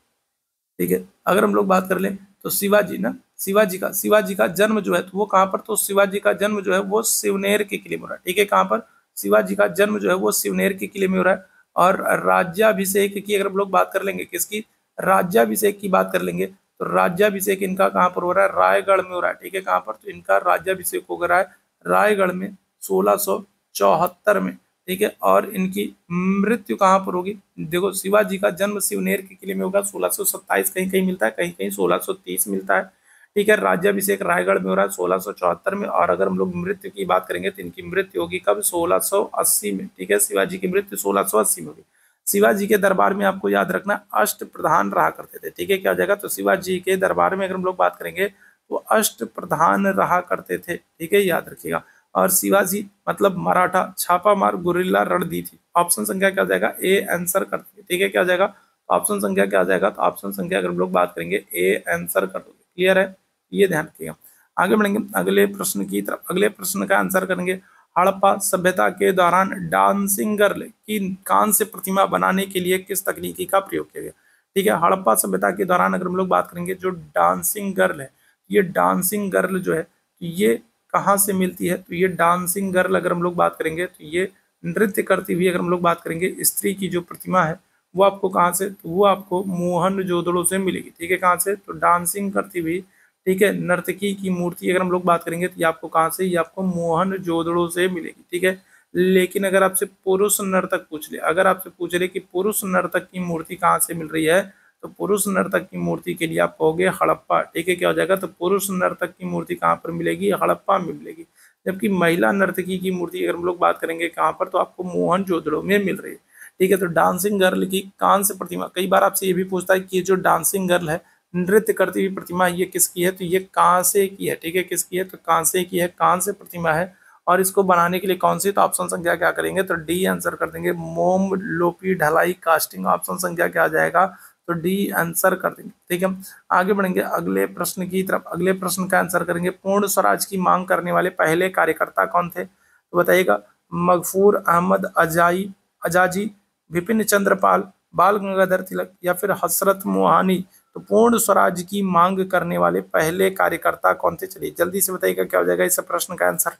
ठीक है, अगर हम लोग बात कर लें तो शिवाजी का जन्म जो है तो वो कहाँ पर? तो शिवाजी का जन्म जो है वो सिवनेर के किले में हो रहा है। ठीक है, कहाँ पर? शिवाजी का जन्म जो है वो सिवनेर के किले में हो रहा है। और राज्याभिषेक की अगर हम लोग बात कर लेंगे, किसकी? राज्याभिषेक की बात कर लेंगे तो राज्याभिषेक इनका कहाँ पर हो रहा है? रायगढ़ में हो रहा है। ठीक है, कहाँ पर? तो इनका राज्याभिषेक हो रहा है रायगढ़ में 1674 में। ठीक है, और इनकी मृत्यु कहाँ पर होगी? देखो शिवाजी का जन्म सिवनेर के किले में होगा, 1627 कहीं कहीं मिलता है, कहीं कहीं 1630 मिलता है। ठीक है, राज्याभिषेक रायगढ़ में हो रहा है 1674 में। और अगर हम लोग मृत्यु की बात करेंगे तो इनकी मृत्यु होगी कब? 1680 में। ठीक है, शिवाजी की मृत्यु 1680 में होगी। शिवाजी के दरबार में आपको याद रखना अष्ट प्रधान रहा करते थे। ठीक है, क्या हो जाएगा? तो शिवाजी के दरबार में अगर हम लोग बात करेंगे तो अष्ट प्रधान रहा करते थे। ठीक है, याद रखिएगा। और शिवाजी मतलब मराठा, छापामार गुरिल्ला रणनीति। ऑप्शन संख्या क्या हो जाएगा? ए आंसर कर दोगे। ठीक है, क्या हो जाएगा? ऑप्शन संख्या क्या हो जाएगा? तो ऑप्शन संख्या अगर हम लोग बात करेंगे ए आंसर कर दोगे। क्लियर है, ये ध्यान रखिएगा। आगे बढ़ेंगे अगले प्रश्न की तरफ। अगले प्रश्न का आंसर करेंगे, हड़प्पा सभ्यता के दौरान डांसिंग गर्ल की कांस्य प्रतिमा बनाने के लिए किस तकनीकी का प्रयोग किया गया? ठीक है, हड़प्पा सभ्यता के दौरान अगर हम लोग बात करेंगे जो डांसिंग गर्ल है, ये डांसिंग गर्ल जो है ये कहाँ से मिलती है? तो ये डांसिंग गर्ल अगर हम लोग बात करेंगे तो ये नृत्य करती हुई अगर हम लोग बात करेंगे स्त्री की जो प्रतिमा है वो आपको कहाँ से? तो वो आपको मोहनजोदड़ो से मिलेगी। ठीक है, कहाँ से? तो डांसिंग करती हुई, ठीक है। नर्तकी की मूर्ति अगर हम लोग बात करेंगे तो ये आपको कहाँ से, ये आपको मोहनजोदड़ो से मिलेगी। ठीक है। लेकिन अगर आपसे पुरुष नर्तक पूछ ले, अगर आपसे पूछ ले कि पुरुष नर्तक की मूर्ति कहाँ से मिल रही है, तो पुरुष नर्तक की मूर्ति के लिए आप कहोगे हड़प्पा। ठीक है, क्या हो जाएगा, तो पुरुष नर्तक की मूर्ति कहाँ पर मिलेगी, हड़प्पा में मिलेगी। जबकि महिला नर्तकी की मूर्ति अगर हम लोग बात करेंगे कहाँ पर, तो आपको मोहनजोदड़ो में मिल रही है। ठीक है। तो डांसिंग गर्ल की कांस्य प्रतिमा, कई बार आपसे ये भी पूछता है कि ये जो डांसिंग गर्ल है, नृत्य करती हुई प्रतिमा, ये किसकी है, तो ये कांसे की है। ठीक है, किसकी है, तो कांसे की है, कांसे प्रतिमा है। और इसको बनाने के लिए कौन सी, तो ऑप्शन संख्या क्या करेंगे, तो डी आंसर कर देंगे, मोम लोपी ढलाई कास्टिंग। ऑप्शन संख्या क्या आ जाएगा, तो डी आंसर कर देंगे। ठीक है, आगे बढ़ेंगे अगले प्रश्न की तरफ। अगले प्रश्न का आंसर करेंगे, पूर्ण स्वराज की मांग करने वाले पहले कार्यकर्ता कौन थे, तो बताइएगा, मगफूर अहमद आजाजी, विपिन चंद्रपाल, बाल गंगाधर तिलक, या फिर हसरत मोहानी। तो पूर्ण स्वराज की मांग करने वाले पहले कार्यकर्ता कौन थे, चलिए जल्दी से बताइएगा क्या हो जाएगा इस प्रश्न का आंसर।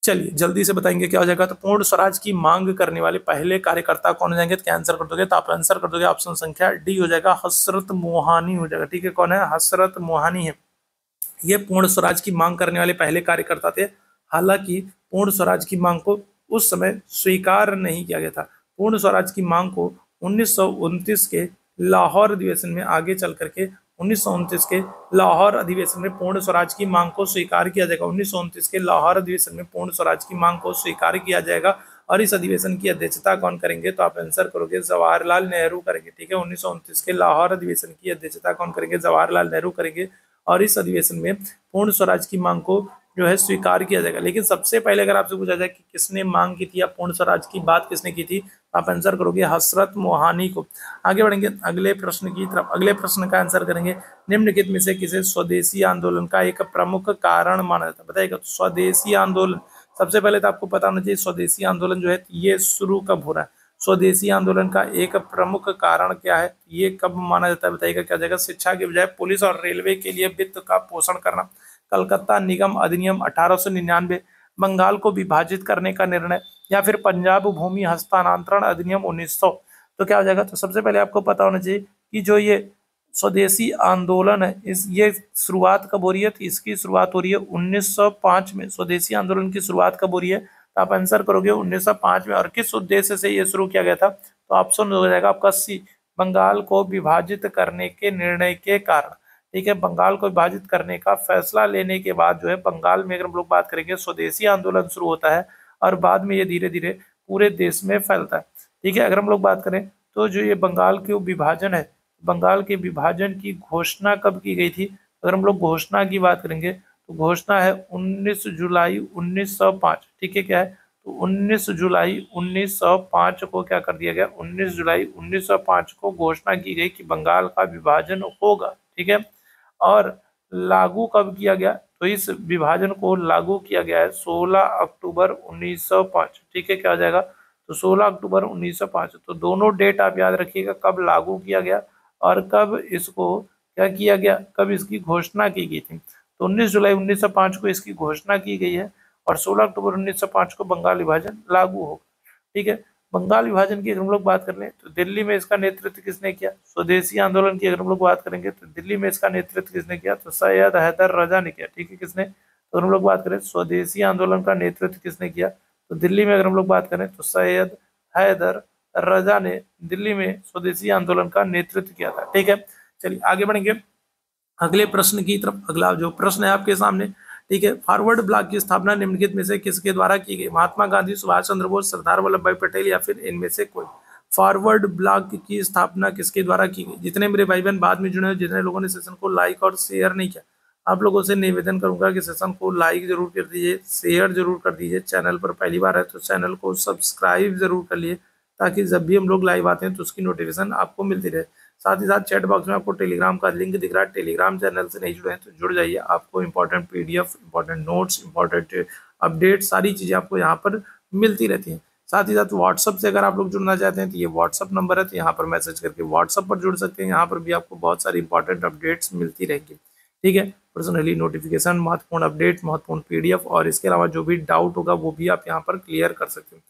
चलिए जल्दी से बताएंगे क्या हो जाएगा, तो पूर्ण स्वराज की मांग करने वाले पहले कार्यकर्ता कौन हो जाएंगे, तो क्या आंसर कर दोगे, तो आप आंसर कर दोगे ऑप्शन संख्या डी हो जाएगा, हसरत मोहानी हो जाएगा। ठीक है, कौन है, हसरत मोहानी है, ये पूर्ण स्वराज की मांग करने वाले पहले कार्यकर्ता थे। हालांकि पूर्ण स्वराज की मांग को उस समय स्वीकार नहीं किया गया था। पूर्ण स्वराज की मांग को 1929 के लाहौर अधिवेशन में, आगे चल करके 1929 के लाहौर अधिवेशन में पूर्ण स्वराज की मांग को स्वीकार किया जाएगा। 1929 के लाहौर अधिवेशन में पूर्ण स्वराज की मांग को स्वीकार किया जाएगा। और इस अधिवेशन की अध्यक्षता कौन करेंगे, तो आप आंसर करोगे जवाहरलाल नेहरू करेंगे। ठीक है, 1929 के लाहौर अधिवेशन की अध्यक्षता कौन करेंगे, जवाहरलाल नेहरू करेंगे। और इस अधिवेशन में पूर्ण स्वराज की मांग को जो है स्वीकार किया जाएगा। लेकिन सबसे पहले अगर आपसे पूछा जाए कि किसने मांग की थी या पूर्ण स्वराज की बात किसने की थी, आप आंसर करोगे हसरत मोहानी को। आगे बढ़ेंगे अगले प्रश्न की तरफ। अगले प्रश्न का आंसर करेंगे, निम्नलिखित में से किसे स्वदेशी आंदोलन का एक प्रमुख कारण माना जाता है, बताइएगा। तो स्वदेशी आंदोलन, सबसे पहले तो आपको पता होना चाहिए स्वदेशी आंदोलन जो है ये शुरू कब हो रहा है। स्वदेशी आंदोलन का एक प्रमुख कारण क्या है, ये कब माना जाता है, बताइएगा क्या जाएगा, शिक्षा के बजाय पुलिस और रेलवे के लिए वित्त का पोषण करना, कलकत्ता निगम अधिनियम 1899, बंगाल को विभाजित करने का निर्णय, या फिर पंजाब भूमि हस्तांतरण अधिनियम 1900। तो क्या हो जाएगा, तो सबसे पहले आपको पता होना चाहिए कि जो ये स्वदेशी आंदोलन है, इस ये शुरुआत कब हो रही है, तो इसकी शुरुआत हो रही है 1905 में। स्वदेशी आंदोलन की शुरुआत कब हो रही है, तो आप आंसर करोगे 1905 में। और किस उद्देश्य से ये शुरू किया गया था, तो ऑप्शन हो जाएगा आपका सी, बंगाल को विभाजित करने के निर्णय के कारण। ठीक है, बंगाल को विभाजित करने का फैसला लेने के बाद जो है बंगाल में अगर हम लोग बात करेंगे स्वदेशी आंदोलन शुरू होता है, और बाद में ये धीरे धीरे पूरे देश में फैलता है। ठीक है, अगर हम लोग बात करें तो जो ये बंगाल के विभाजन है, बंगाल के विभाजन की घोषणा कब की गई थी, अगर हम लोग घोषणा की बात करेंगे तो घोषणा है 19 जुलाई 1905। ठीक है, क्या है, तो 19 जुलाई 1905 को क्या कर दिया गया, 19 जुलाई 1905 को घोषणा की गई कि बंगाल का विभाजन होगा। ठीक है, और लागू कब किया गया, तो इस विभाजन को लागू किया गया है 16 अक्टूबर 1905। ठीक है, क्या हो जाएगा, तो 16 अक्टूबर 1905। तो दोनों डेट आप याद रखिएगा, कब लागू किया गया और कब इसको क्या किया गया, कब इसकी घोषणा की गई थी। तो 19 जुलाई 1905 को इसकी घोषणा की गई है, और 16 अक्टूबर 1905 को बंगाल विभाजन लागू होगा। ठीक है, बंगाल विभाजन की अगर हम लोग बात कर लें तो दिल्ली में इसका नेतृत्व किसने किया, स्वदेशी आंदोलन की अगर हम लोग बात करेंगे तो दिल्ली में इसका नेतृत्व किसने किया, तो सैयद हैदर रजा ने किया। ठीक है, किसने, तो अगर हम लोग बात करें स्वदेशी आंदोलन का नेतृत्व किसने किया, तो दिल्ली में अगर हम लोग बात करें तो सैयद हैदर रजा ने दिल्ली में स्वदेशी आंदोलन का नेतृत्व किया था। ठीक है, चलिए आगे बढ़ेंगे अगले प्रश्न की तरफ। अगला जो प्रश्न है आपके सामने, ठीक है, फॉरवर्ड ब्लॉक की स्थापना निम्नलिखित में से किसके द्वारा की गई, महात्मा गांधी, सुभाष चंद्र बोस, सरदार वल्लभ भाई पटेल, या फिर इनमें से कोई। फॉरवर्ड ब्लॉक की स्थापना किसके द्वारा की गई, जितने मेरे भाई बहन बाद में जुड़े हैं, जितने लोगों ने सेशन को लाइक और शेयर नहीं किया, आप लोगों से निवेदन करूंगा कि सेशन को लाइक जरूर कर दीजिए, शेयर जरूर कर दीजिए, चैनल पर पहली बार है तो चैनल को सब्सक्राइब जरूर कर लिए, ताकि जब भी हम लोग लाइव आते हैं तो उसकी नोटिफिकेशन आपको मिलती रहे। साथ ही साथ चैट बॉक्स में आपको टेलीग्राम का लिंक दिख रहा है, टेलीग्राम चैनल से नहीं जुड़े हैं तो जुड़ जाइए, आपको important PDF, important notes, important update, सारी चीज़ें आपको यहाँ पर मिलती रहती हैं। साथ ही साथ व्हाट्सअप से अगर आप लोग जुड़ना चाहते हैं तो ये व्हाट्सअप नंबर है, तो यहाँ पर मैसेज करके व्हाट्सअप पर जुड़ सकते हैं, यहाँ पर भी आपको बहुत सारी इंपॉर्टेंट अपडेट्स मिलती रहेंगी। ठीक है, पर्सनली नोटिफिकेशन, महत्वपूर्ण अपडेट, महत्वपूर्ण पीडीएफ, और इसके अलावा जो भी डाउट होगा वो भी आप यहाँ पर क्लियर कर सकते हैं।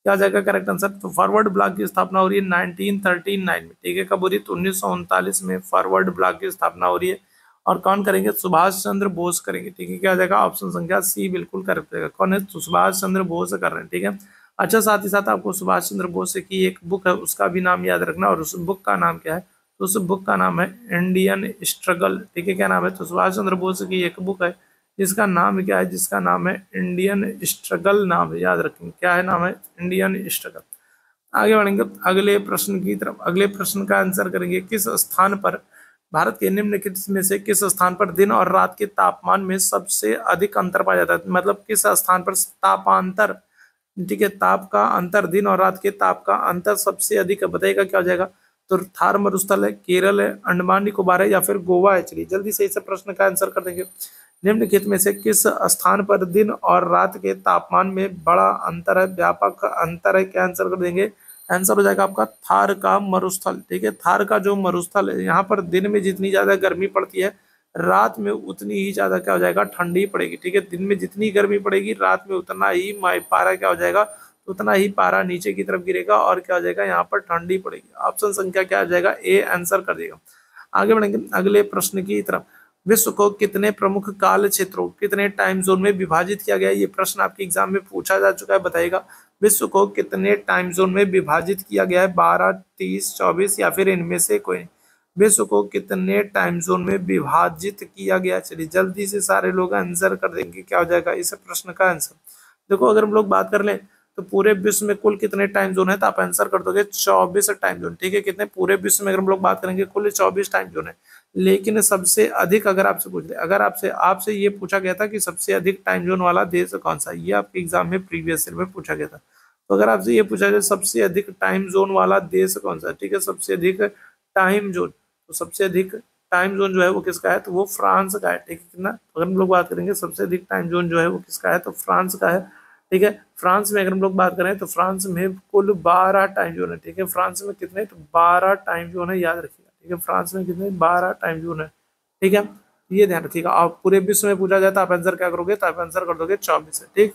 क्या आ जाएगा करेक्ट आंसर? तो फॉरवर्ड ब्लॉक की स्थापना हो रही है 1939 में, ठीक है। कब हो रही है? तो 1939 में फॉरवर्ड ब्लॉक की स्थापना हो रही है। और कौन करेंगे? सुभाष चंद्र बोस करेंगे, ठीक है। क्या आ जाएगा? ऑप्शन संख्या सी बिल्कुल करेक्ट रहेगा। कौन है? तो सुभाष चंद्र बोस कर रहे हैं, ठीक है। अच्छा, साथ ही साथ आपको सुभाष चंद्र बोस की एक बुक है, उसका भी नाम याद रखना। और उस बुक का नाम क्या है? तो उस बुक का नाम है इंडियन स्ट्रगल, ठीक है। क्या नाम है? तो सुभाष चंद्र बोस की एक बुक है जिसका नाम क्या है? जिसका नाम है इंडियन स्ट्रगल, नाम है, याद रखेंगे। क्या है? नाम है इंडियन स्ट्रगल। आगे बढ़ेंगे अगले प्रश्न की तरफ। अगले प्रश्न का आंसर करेंगे, किस स्थान पर भारत के निम्नलिखित में से किस स्थान पर दिन और रात के तापमान में सबसे अधिक अंतर पाया जाता है? मतलब किस स्थान पर तापांतर, ठीक है, ताप का अंतर, दिन और रात के ताप का अंतर सबसे अधिक है? बताइएगा क्या हो जाएगा? तो थार मरुस्थल है, केरल है, अंडमान निकोबार है, या फिर गोवा है। चलिए जल्दी से इस प्रश्न का आंसर कर देंगे। निम्नलिखित में से किस स्थान पर दिन और रात के तापमान में बड़ा अंतर है, व्यापक अंतर है? क्या आंसर कर देंगे? आंसर हो जाएगा आपका थार का मरुस्थल, ठीक है। थार का जो मरुस्थल है, यहाँ पर दिन में जितनी ज्यादा गर्मी पड़ती है, रात में उतनी ही ज्यादा क्या हो जाएगा? ठंडी पड़ेगी, ठीक है। दिन में जितनी गर्मी पड़ेगी, रात में उतना ही पारा क्या हो जाएगा? उतना ही पारा नीचे की तरफ गिरेगा और क्या हो जाएगा? यहाँ पर ठंडी पड़ेगी। ऑप्शन संख्या क्या हो जाएगा? ए आंसर कर देगा। आगे बढ़ेंगे अगले प्रश्न की तरफ। विश्व को कितने प्रमुख काल क्षेत्रों, कितने टाइम जोन में विभाजित किया गया है? ये प्रश्न आपके एग्जाम में पूछा जा चुका है, बताइएगा। विश्व को कितने टाइम जोन में विभाजित किया गया है? 12, 30, 24 या फिर इनमें से कोई? विश्व को कितने टाइम जोन में विभाजित किया गया? चलिए जल्दी से सारे लोग आंसर कर देंगे। क्या हो जाएगा इस प्रश्न का आंसर? देखो, अगर हम लोग बात कर लें तो पूरे विश्व में कुल कितने टाइम जोन है, तो आप आंसर कर दोगे 24 टाइम जोन, ठीक है। कितने? पूरे विश्व में अगर हम लोग बात करेंगे कुल 24 टाइम जोन है। लेकिन सबसे अधिक अगर आपसे पूछ ले, अगर आपसे आपसे ये पूछा गया था कि सबसे अधिक टाइम जोन वाला देश कौन सा है, ये आपके एग्जाम में प्रीवियस ईयर में पूछा गया था। तो अगर आपसे ये पूछा जाए सबसे अधिक टाइम जोन वाला देश कौन सा है, ठीक है, सबसे अधिक टाइम जोन, तो सबसे अधिक टाइम जोन जो है वो किसका है? तो वो फ्रांस का है, ठीक है। कितना? अगर हम लोग बात करेंगे सबसे अधिक टाइम जोन जो है वो किसका है? तो फ्रांस का है, ठीक है। फ्रांस में अगर हम लोग बात करें तो फ्रांस में कुल 12 टाइम जोन है, ठीक है। फ्रांस में कितने? तो 12 टाइम जोन है, याद रखिएगा, ठीक है। फ्रांस में कितने? 12 टाइम जोन है, ठीक है। ये ध्यान रखिएगा। आप पूरे विश्व में पूछा जाए तो आप आंसर क्या करोगे? तो आप आंसर कर दोगे 24 है, ठीक।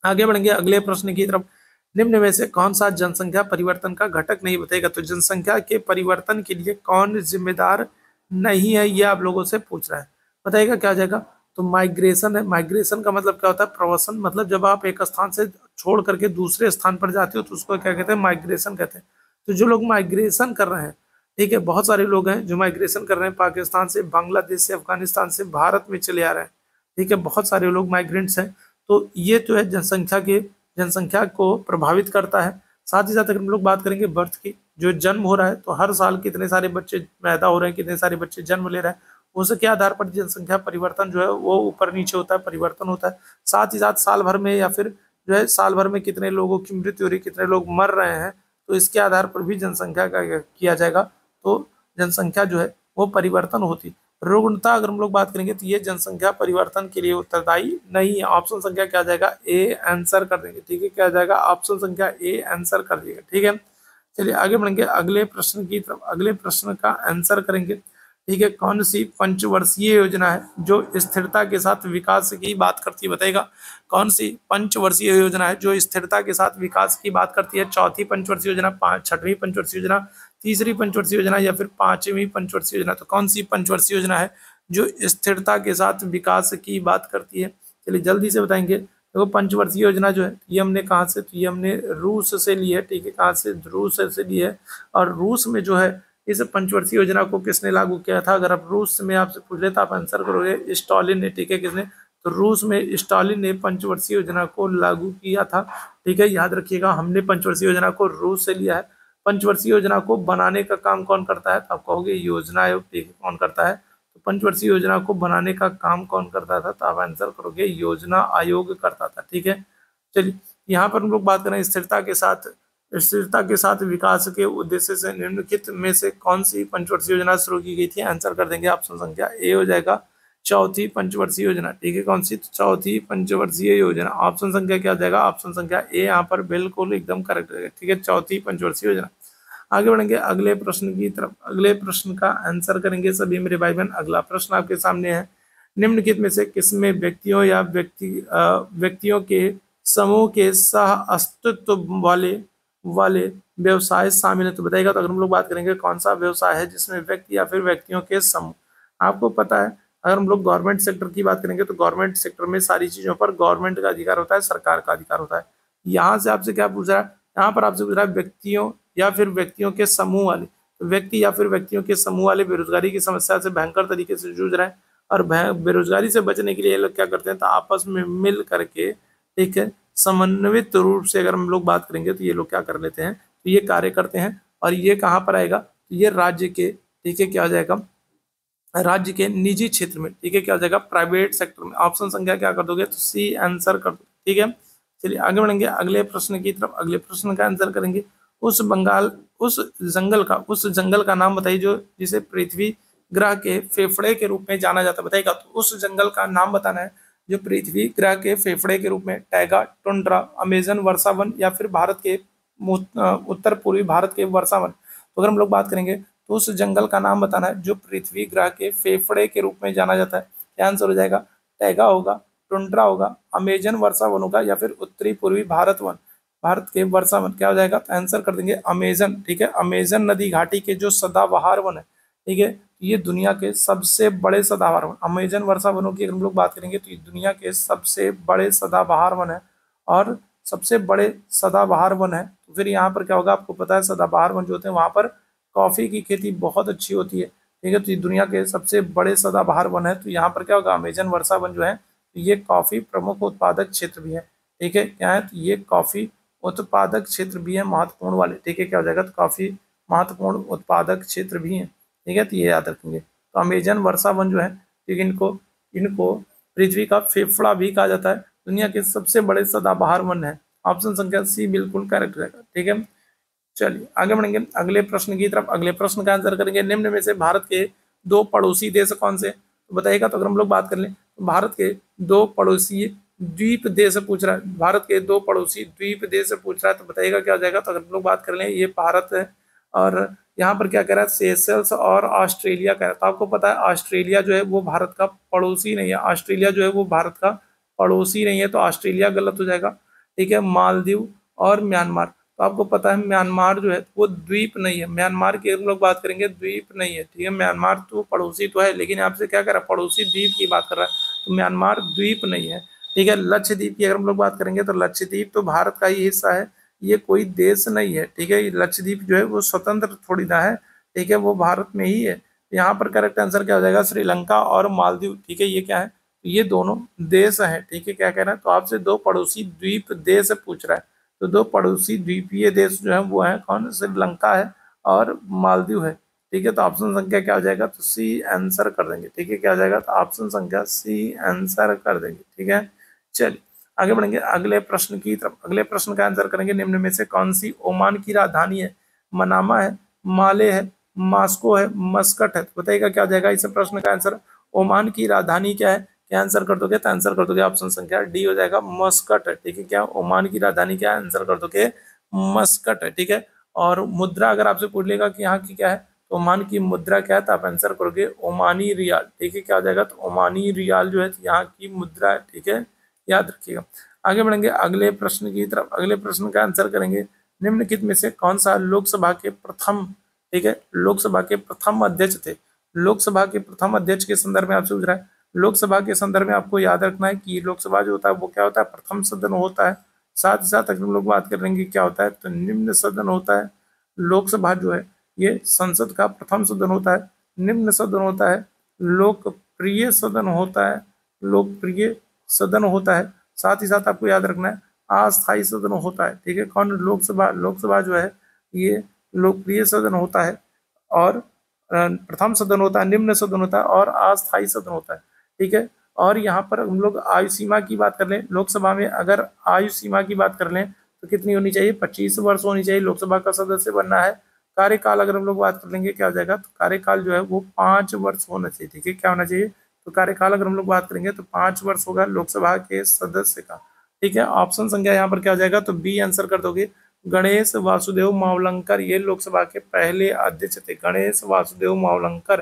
आगे बढ़ेंगे अगले प्रश्न की तरफ। निम्न में से कौन सा जनसंख्या परिवर्तन का घटक नहीं? बताएगा। तो जनसंख्या के परिवर्तन के लिए कौन जिम्मेदार नहीं है, ये आप लोगों से पूछ रहा है। बताइएगा क्या हो जाएगा? तो माइग्रेशन है। माइग्रेशन का मतलब क्या होता है? प्रवासन। मतलब जब आप एक स्थान से छोड़ करके दूसरे स्थान पर जाते हो तो उसको क्या कहते हैं? माइग्रेशन कहते हैं। तो जो लोग माइग्रेशन कर रहे हैं, ठीक है, बहुत सारे लोग हैं जो माइग्रेशन कर रहे हैं, पाकिस्तान से, बांग्लादेश से, अफगानिस्तान से भारत में चले आ रहे हैं, ठीक है। बहुत सारे लोग माइग्रेंट्स हैं। तो ये जो है जनसंख्या को प्रभावित करता है। साथ ही साथ अगर हम लोग बात करेंगे बर्थ की, जो जन्म हो रहा है, तो हर साल कितने सारे बच्चे पैदा हो रहे हैं, कितने सारे बच्चे जन्म ले रहे हैं, उसके आधार पर जनसंख्या परिवर्तन जो है वो ऊपर नीचे होता है, परिवर्तन होता है। साथ ही साथ साल भर में या फिर जो है साल भर में कितने लोगों की मृत्यु हो रही, कितने लोग मर रहे हैं, तो इसके आधार पर भी जनसंख्या का किया जाएगा। तो जनसंख्या जो है वो परिवर्तन होती है। रुग्णता अगर हम लोग बात करेंगे तो ये जनसंख्या परिवर्तन के लिए उत्तरदायी नहीं है। ऑप्शन संख्या क्या आ जाएगा? ए आंसर कर देंगे, ठीक है। क्या आ जाएगा? ऑप्शन संख्या ए आंसर कर दिएगा, ठीक है। चलिए आगे बढ़ेंगे अगले प्रश्न की तरफ। अगले प्रश्न का आंसर करेंगे, ठीक है। कौन सी पंचवर्षीय योजना है जो स्थिरता के साथ विकास की बात करती है? बताएगा। कौन सी पंचवर्षीय योजना है जो स्थिरता के साथ विकास की बात करती है? चौथी पंचवर्षीय योजना, छठवीं पंचवर्षीय योजना, तीसरी पंचवर्षीय योजना, या फिर पांचवी पंचवर्षीय योजना? तो कौन सी पंचवर्षीय योजना है जो स्थिरता के साथ विकास की बात करती है? चलिए जल्दी से बताएंगे। देखो, पंचवर्षीय योजना जो है ये हमने कहाँ से? तो ये हमने रूस से ली है, ठीक है। कहाँ से? रूस से ली है। और रूस में जो है इस पंचवर्षीय योजना को किसने लागू किया था? अगर आप रूस में आपसे पूछ ले तो आप आंसर करोगे स्टालिन ने, ठीक है। किसने? तो रूस में स्टालिन ने पंचवर्षीय योजना को लागू किया था, ठीक है। याद रखिएगा, हमने पंचवर्षीय योजना को रूस से लिया है। पंचवर्षीय योजना को बनाने का काम कौन करता है? तो आप कहोगे योजना आयोग, ठीक है, कौन करता है? तो पंचवर्षीय योजना को बनाने का काम कौन करता था? तो आप आंसर करोगे योजना आयोग करता था, ठीक है। चलिए यहाँ पर हम लोग बात करें स्थिरता के साथ विकास के उद्देश्य से निम्नलिखित में से कौन सी पंचवर्षीय योजना शुरू की गई थी? आंसर कर देंगे। ऑप्शन संख्या ए हो जाएगा चौथी पंचवर्षीय योजना, ठीक है। कौन सी? तो चौथी पंचवर्षीय योजना। ऑप्शन संख्या क्या हो जाएगा? ऑप्शन संख्या ए यहाँ पर बिल्कुल एकदम करेक्ट रहेगा, ठीक है। चौथी पंचवर्षीय योजना। आगे बढ़ेंगे अगले प्रश्न की तरफ। अगले प्रश्न का आंसर करेंगे सभी मेरे भाई बहन। अगला प्रश्न आपके सामने है, निम्नलिखित में से किसमें व्यक्तियों या व्यक्तियों के समूह के सह अस्तित्व वाले व्यवसाय शामिल है। तो बताइएगा। तो अगर हम लोग बात करेंगे कौन सा व्यवसाय है जिसमें व्यक्ति या फिर व्यक्तियों के समूह, आपको पता है अगर हम लोग गवर्नमेंट सेक्टर की बात करेंगे तो गवर्नमेंट सेक्टर में सारी चीजों पर गवर्नमेंट का अधिकार होता है, सरकार का अधिकार होता है। यहाँ से आपसे क्या पूछ रहा है, यहाँ पर आपसे पूछ रहा है व्यक्तियों या फिर व्यक्तियों के समूह वाले, तो व्यक्ति या फिर व्यक्तियों के समूह वाले बेरोजगारी की समस्या से भयंकर तरीके से जूझ रहे हैं, और बेरोजगारी से बचने के लिए ये लोग क्या करते हैं, तो आपस में मिल करके, ठीक है, समन्वित रूप से अगर हम लोग बात करेंगे तो ये लोग क्या कर लेते हैं, तो ये कार्य करते हैं। और ये कहाँ पर आएगा, तो ये राज्य के, ठीक है, क्या हो जाएगा, राज्य के निजी क्षेत्र में, ठीक है, क्या हो जाएगा, प्राइवेट सेक्टर में। ऑप्शन संख्या क्या कर दोगे, तो सी आंसर कर दो, ठीक है। चलिए आगे बढ़ेंगे अगले प्रश्न की तरफ। अगले प्रश्न का आंसर करेंगे, उस जंगल का नाम बताइए जो जिसे पृथ्वी ग्रह के फेफड़े के रूप में जाना जाता है। बताइएगा। तो उस जंगल का नाम बताना है जो पृथ्वी ग्रह के फेफड़े के रूप में, टैगा, टुंड्रा, अमेजन वर्षावन, या फिर भारत के उत्तर पूर्वी भारत के वर्षावन। तो अगर हम लोग बात करेंगे तो उस जंगल का नाम बताना है जो पृथ्वी ग्रह के फेफड़े के रूप में जाना जाता है। क्या आंसर हो जाएगा, टैगा होगा, टुंड्रा होगा, अमेजन वर्षावन होगा, या फिर उत्तरी पूर्वी भारत वन, भारत के वर्षावन। क्या हो जाएगा, तो आंसर कर देंगे अमेजन, ठीक है। अमेजन नदी घाटी के जो सदाबहार वन है, ठीक है, ये दुनिया के सबसे बड़े सदाबहार वन, अमेजन वर्षावनों की अगर हम लोग बात करेंगे तो ये दुनिया के सबसे बड़े सदाबहार वन है, और सबसे बड़े सदाबहार वन है। तो फिर यहाँ पर क्या होगा, आपको पता है सदाबहार वन जो होते हैं वहां पर कॉफी की खेती बहुत अच्छी होती है, ठीक है। तो ये दुनिया के सबसे बड़े सदाबहार वन है। तो यहाँ पर क्या होगा, अमेजन वर्षा वन जो है ये कॉफी प्रमुख उत्पादक क्षेत्र भी है, ठीक है। क्या है, तो ये कॉफी उत्पादक क्षेत्र भी है महत्वपूर्ण वाले, ठीक है। क्या हो जाएगा, तो काफी महत्वपूर्ण उत्पादक क्षेत्र भी है, ठीक है। तो ये याद रखेंगे। तो अमेजन वर्षा वन जो है, ठीक है, इनको इनको पृथ्वी का फेफड़ा भी कहा जाता है, दुनिया के सबसे बड़े सदाबहार वन है। ऑप्शन संख्या सी बिल्कुल करेक्ट रहेगा, ठीक है। चलिए आगे बढ़ेंगे अगले प्रश्न की तरफ। अगले प्रश्न का आंसर करेंगे, निम्न में से भारत के दो पड़ोसी देश कौन से, तो बताइएगा। तो अगर हम लोग बात कर लें तो भारत के दो पड़ोसी द्वीप देश पूछ रहा है, भारत के दो पड़ोसी द्वीप देश पूछ रहा है, तो बताइएगा क्या हो जाएगा। तो अगर हम लोग बात कर लें, ये भारत है, और यहाँ पर क्या कह रहा है, सेशल्स और ऑस्ट्रेलिया कह रहा है। तो आपको पता है ऑस्ट्रेलिया जो है वो भारत का पड़ोसी नहीं है, ऑस्ट्रेलिया जो है वो भारत का पड़ोसी नहीं है, तो ऑस्ट्रेलिया गलत हो जाएगा, ठीक है। मालदीव और म्यांमार, तो आपको पता है म्यांमार जो है वो द्वीप नहीं है, म्यांमार की हम लोग बात करेंगे द्वीप नहीं है, ठीक है। म्यांमार तो पड़ोसी तो है, लेकिन आपसे क्या कर रहा है, पड़ोसी द्वीप की बात कर रहा है, तो म्यांमार द्वीप नहीं है, ठीक है। लक्षद्वीप की अगर हम लोग बात करेंगे तो लक्षद्वीप तो भारत का ही हिस्सा है, ये कोई देश नहीं है, ठीक है। लक्षद्वीप जो है वो स्वतंत्र थोड़ी ना है, ठीक है, वो भारत में ही है। यहाँ पर करेक्ट आंसर क्या हो जाएगा, श्रीलंका और मालदीव, ठीक है। ये क्या है, ये दोनों देश हैं, ठीक है। क्या कह रहा है, तो आपसे दो पड़ोसी द्वीप देश पूछ रहा है, तो दो पड़ोसी द्वीपीय देश जो है वो है कौन, श्रीलंका है और मालदीव है, ठीक है। तो ऑप्शन संख्या क्या हो जाएगा, तो सी आंसर कर देंगे, ठीक है। क्या हो जाएगा, तो ऑप्शन संख्या सी आंसर कर देंगे, ठीक है। चलिए आगे बढ़ेंगे अगले प्रश्न की तरफ। अगले प्रश्न का आंसर करेंगे, निम्न में से कौन सी ओमान की राजधानी है, मनामा है, माले है, मास्को है, मस्कट है। तो बताइएगा क्या हो जाएगा इस प्रश्न का आंसर। ओमान की राजधानी क्या है, क्या आंसर कर दोगे, तो आंसर कर दोगे ऑप्शन संख्या डी हो जाएगा, मस्कट है, ठीक है। क्या ओमान की राजधानी क्या है, आंसर कर दोगे मस्कट है, ठीक है। और मुद्रा अगर आपसे पूछ लेगा कि यहाँ की क्या है, तो ओमान की मुद्रा क्या है, तो आप आंसर करोगे ओमानी रियाल, ठीक है। क्या हो जाएगा, तो ओमानी रियाल जो है यहाँ की मुद्रा है, ठीक है, याद रखिएगा। आगे बढ़ेंगे अगले प्रश्न की तरफ। अगले प्रश्न का आंसर करेंगे, निम्नलिखित में से कौन सा लोकसभा के प्रथम, ठीक है, लोकसभा के प्रथम अध्यक्ष थे। लोकसभा के प्रथम अध्यक्ष के संदर्भ में आपसे पूछ रहा है। लोकसभा के संदर्भ में आपको याद रखना है कि लोकसभा जो होता है वो क्या होता है, प्रथम सदन होता है। साथ ही साथ अगर हम लोग बात करेंगे क्या होता है, तो निम्न सदन होता है। लोकसभा जो है ये संसद का प्रथम सदन होता है। निम्न सदन होता है, लोकप्रिय सदन होता है, लोकप्रिय सदन होता है। साथ ही साथ आपको याद रखना है अस्थायी सदन होता है, ठीक है। कौन, लोकसभा, लोकसभा जो है ये लोकप्रिय सदन होता है, और प्रथम सदन होता है, निम्न सदन होता है, और अस्थायी सदन होता है, ठीक है। और यहाँ पर हम लोग आयु सीमा की बात कर लें, लोकसभा में अगर आयु सीमा की बात कर लें तो कितनी होनी चाहिए, 25 वर्ष होनी चाहिए लोकसभा का सदस्य बनना है। कार्यकाल अगर हम लोग बात कर लेंगे क्या हो जाएगा, तो कार्यकाल जो है वो 5 वर्ष होना चाहिए, ठीक है। क्या होना चाहिए, तो कार्यकाल अगर हम लोग बात करेंगे तो 5 वर्ष होगा लोकसभा के सदस्य का, ठीक है। ऑप्शन संख्या यहाँ पर क्या हो जाएगा, तो बी आंसर कर दोगे। गणेश वासुदेव मावलंकर ये लोकसभा के पहले अध्यक्ष थे, गणेश वासुदेव मावलंकर,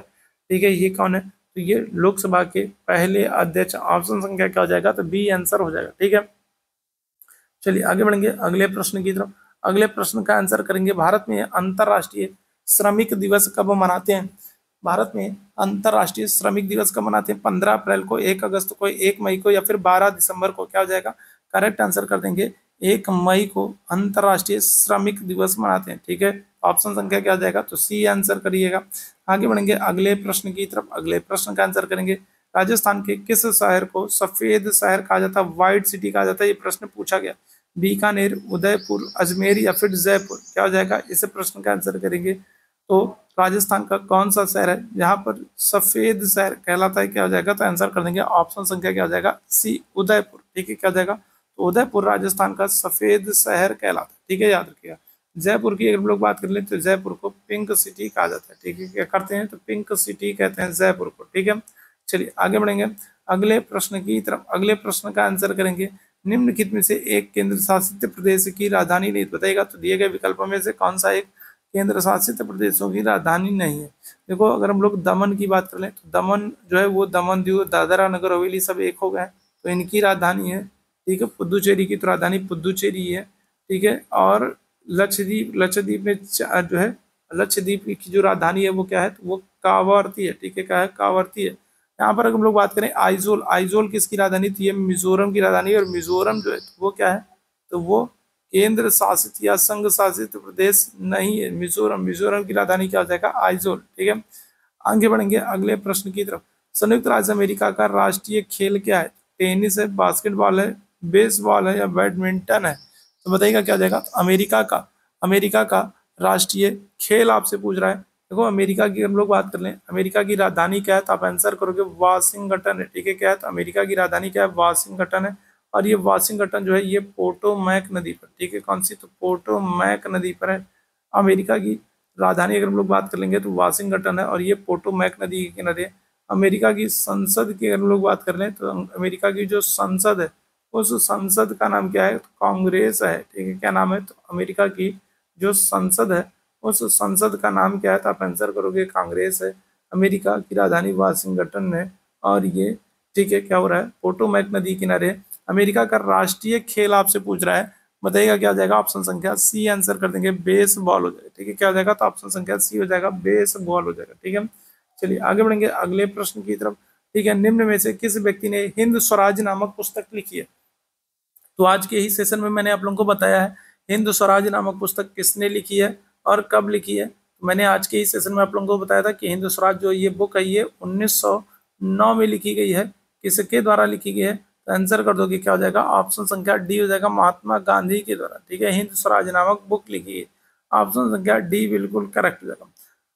ठीक है। ये कौन है, तो ये लोकसभा के पहले अध्यक्ष। ऑप्शन संख्या क्या हो जाएगा, तो बी आंसर हो जाएगा, ठीक है। चलिए आगे बढ़ेंगे अगले प्रश्न की तरफ। अगले प्रश्न का आंसर करेंगे, भारत में अंतर्राष्ट्रीय श्रमिक दिवस कब मनाते हैं? भारत में अंतर्राष्ट्रीय श्रमिक दिवस कब मनाते हैं? 15 अप्रैल को, 1 अगस्त को, 1 मई को या फिर 12 दिसंबर को? क्या हो जाएगा? करेक्ट आंसर कर देंगे 1 मई को अंतर्राष्ट्रीय श्रमिक दिवस मनाते हैं। ठीक है, ऑप्शन संख्या क्या हो जाएगा? तो सी आंसर करिएगा। आगे बढ़ेंगे अगले प्रश्न की तरफ। अगले प्रश्न का आंसर करेंगे, राजस्थान के किस शहर को सफेद शहर कहा जाता है, व्हाइट सिटी कहा जाता है? ये प्रश्न पूछा गया। बीकानेर, उदयपुर, अजमेर या फिर जयपुर? क्या हो जाएगा? इस प्रश्न का आंसर करेंगे तो राजस्थान का कौन सा शहर है जहां पर सफेद शहर कहलाता है? क्या हो जाएगा? तो आंसर कर देंगे ऑप्शन संख्या क्या हो जाएगा? सी, उदयपुर। ठीक है, क्या हो जाएगा? तो उदयपुर राजस्थान का सफेद शहर कहलाता है। ठीक है, याद रखिएगा। जयपुर की अगर हम लोग बात कर लें तो जयपुर को पिंक सिटी कहा जाता है। ठीक है, क्या करते हैं? तो पिंक सिटी कहते हैं जयपुर को। ठीक है, चलिए आगे बढ़ेंगे अगले प्रश्न की तरफ। अगले प्रश्न का आंसर करेंगे, निम्नलिखित में से एक केंद्र शासित प्रदेश की राजधानी नहीं बताएगा। तो दिए गए विकल्पों में से कौन सा एक केंद्र शासित प्रदेशों की राजधानी नहीं है? देखो, अगर हम लोग दमन की बात कर लें तो दमन जो है वो दमन दीव, दादरा नगर हवेली सब एक हो गए, तो इनकी राजधानी है। ठीक है, पुदुचेरी की तो राजधानी पुदुचेरी है। ठीक है, और लक्षद्वीप, लक्षद्वीप में जो है लक्षद्वीप की जो राजधानी है वो क्या है? तो वो कावारती है। ठीक है, क्या है? कावारती है। यहाँ पर अगर हम लोग बात करें आइजोल, आइजोल किसकी राजधानी थी? ये मिजोरम की राजधानी है। और मिजोरम जो है वो क्या है? तो वो केंद्र शासित या संघ शासित प्रदेश नहीं है। मिजोरम, मिजोरम की राजधानी क्या हो जाएगा? आइजोल। ठीक है, आगे बढ़ेंगे अगले प्रश्न की तरफ। संयुक्त राज्य अमेरिका का राष्ट्रीय खेल क्या है? टेनिस है, बास्केटबॉल है, बेसबॉल है या बैडमिंटन है? तो बताइएगा क्या हो जाएगा? तो अमेरिका का राष्ट्रीय खेल आपसे पूछ रहा है। देखो, अमेरिका की हम लोग बात कर लें, अमेरिका की राजधानी क्या है? तो आप आंसर करोगे वाशिंगटन है। ठीक है, क्या है? तो अमेरिका की राजधानी क्या है? वाशिंगटन है। और ये वाशिंगटन जो है ये पोटोमैक नदी पर, ठीक है, कौन सी? तो पोटोमैक नदी पर है। अमेरिका की राजधानी अगर हम लोग बात कर लेंगे तो वाशिंगटन है और ये पोटोमैक नदी के किनारे। अमेरिका की संसद की अगर हम लोग बात कर लें तो अमेरिका की जो संसद है उस संसद का नाम क्या है? तो कांग्रेस है। ठीक है, क्या नाम है? तो अमेरिका की जो संसद है उस संसद का नाम क्या है? तो आप आंसर करोगे कांग्रेस है। अमेरिका की राजधानी वाशिंगटन है और ये, ठीक है, क्या हो रहा है? पोटोमैक नदी किनारे। अमेरिका का राष्ट्रीय खेल आपसे पूछ रहा है, बताइएगा क्या हो जाएगा? ऑप्शन संख्या सी आंसर कर देंगे, बेसबॉल हो जाएगा। ठीक है, क्या हो जाएगा? तो ऑप्शन संख्या सी हो जाएगा, बेसबॉल हो जाएगा। ठीक है, चलिए आगे बढ़ेंगे अगले प्रश्न की तरफ। ठीक है, निम्न में से किस व्यक्ति ने हिंद स्वराज नामक पुस्तक लिखी है? तो आज के ही सेशन में मैंने आप लोगों को बताया है हिंद स्वराज नामक पुस्तक किसने लिखी है और कब लिखी है। मैंने आज के ही सेशन में आप लोगों को बताया था कि हिंद स्वराज जो ये बुक है ये 1909 में लिखी गई है। किसके द्वारा लिखी गई है? तो आंसर कर दोगे क्या हो जाएगा? ऑप्शन संख्या डी हो जाएगा, महात्मा गांधी के द्वारा। ठीक है, हिंद स्वराज नामक बुक लिखी है, ऑप्शन संख्या डी बिल्कुल करेक्ट हो जाएगा।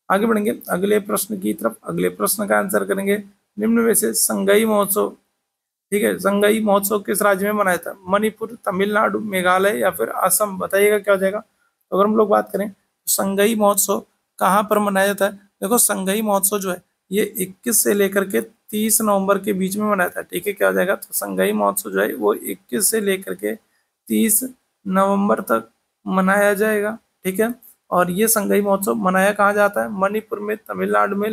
आगे बढ़ेंगे अगले प्रश्न की तरफ। अगले प्रश्न का आंसर करेंगे, निम्न में से संगई महोत्सव, ठीक है, संगई महोत्सव किस राज्य में मनाया था? मणिपुर, तमिलनाडु, मेघालय या फिर असम? बताइएगा क्या हो जाएगा? तो अगर हम लोग बात करें तो संगई महोत्सव कहाँ पर मनाया जाता है? देखो, संगई महोत्सव जो है ये 21 से लेकर के 30 नवंबर के बीच में मनाया था। ठीक है, क्या हो जाएगा? तो संगई महोत्सव जो है वो 21 से लेकर के 30 नवंबर तक मनाया जाएगा। ठीक है, और ये संगई महोत्सव मनाया कहाँ जाता है? मणिपुर में, तमिलनाडु में,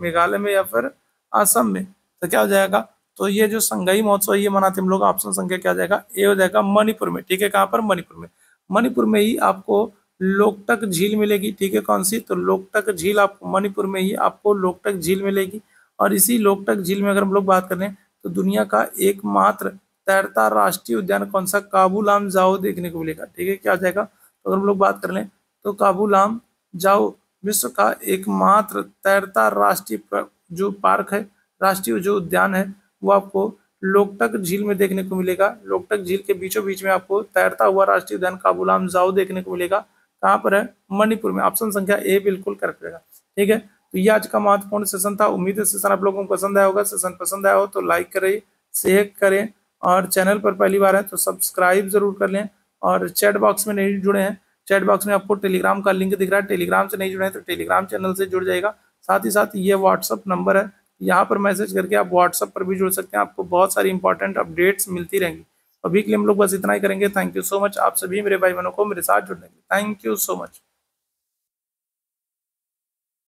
मेघालय में या फिर असम में? तो क्या हो जाएगा? तो ये जो संगई महोत्सव ये मनाते हम लोग, ऑप्शन संख्या क्या जाएगा? ए हो जाएगा, मणिपुर में। ठीक है, कहाँ पर? मणिपुर में। मणिपुर में ही आपको लोकटक झील मिलेगी। ठीक है, कौन सी? तो लोकटक झील आपको मणिपुर में ही आपको लोकटक झील मिलेगी। और इसी लोकटक झील में अगर हम लोग बात करें तो दुनिया का एकमात्र तैरता राष्ट्रीय उद्यान कौन सा? काबूलाम जाओ देखने को मिलेगा। ठीक है, क्या आ जाएगा? तो अगर हम लोग बात कर लें तो काबूलाम जाओ विश्व का एकमात्र तैरता राष्ट्रीय जो पार्क है, राष्ट्रीय जो उद्यान है, वो आपको लोकटक झील में देखने को मिलेगा। लोकटक झील के बीचों बीच में आपको तैरता हुआ राष्ट्रीय उद्यान काबूलाम जाओ देखने को मिलेगा। कहाँ पर है? मणिपुर में। ऑप्शन संख्या ए बिल्कुल करेक्ट रहेगा। ठीक है, तो ये आज का महत्वपूर्ण सेशन था। उम्मीद है सेशन आप लोगों को पसंद आया होगा। सेशन पसंद आया हो तो लाइक करें, शेयर करें और चैनल पर पहली बार है तो सब्सक्राइब जरूर कर लें। और चैट बॉक्स में नहीं जुड़े हैं, चैट बॉक्स में आपको टेलीग्राम का लिंक दिख रहा है, टेलीग्राम से नहीं जुड़े हैं तो टेलीग्राम चैनल से जुड़ जाएगा। साथ ही साथ ये व्हाट्सअप नंबर है, यहाँ पर मैसेज करके आप व्हाट्सअप पर भी जुड़ सकते हैं। आपको बहुत सारी इंपॉर्टेंट अपडेट्स मिलती रहेंगी। अभी के लिए हम लोग बस इतना ही करेंगे। थैंक यू सो मच आप सभी मेरे भाई बहनों को मेरे साथ जुड़ने के लिए। Thank you so much.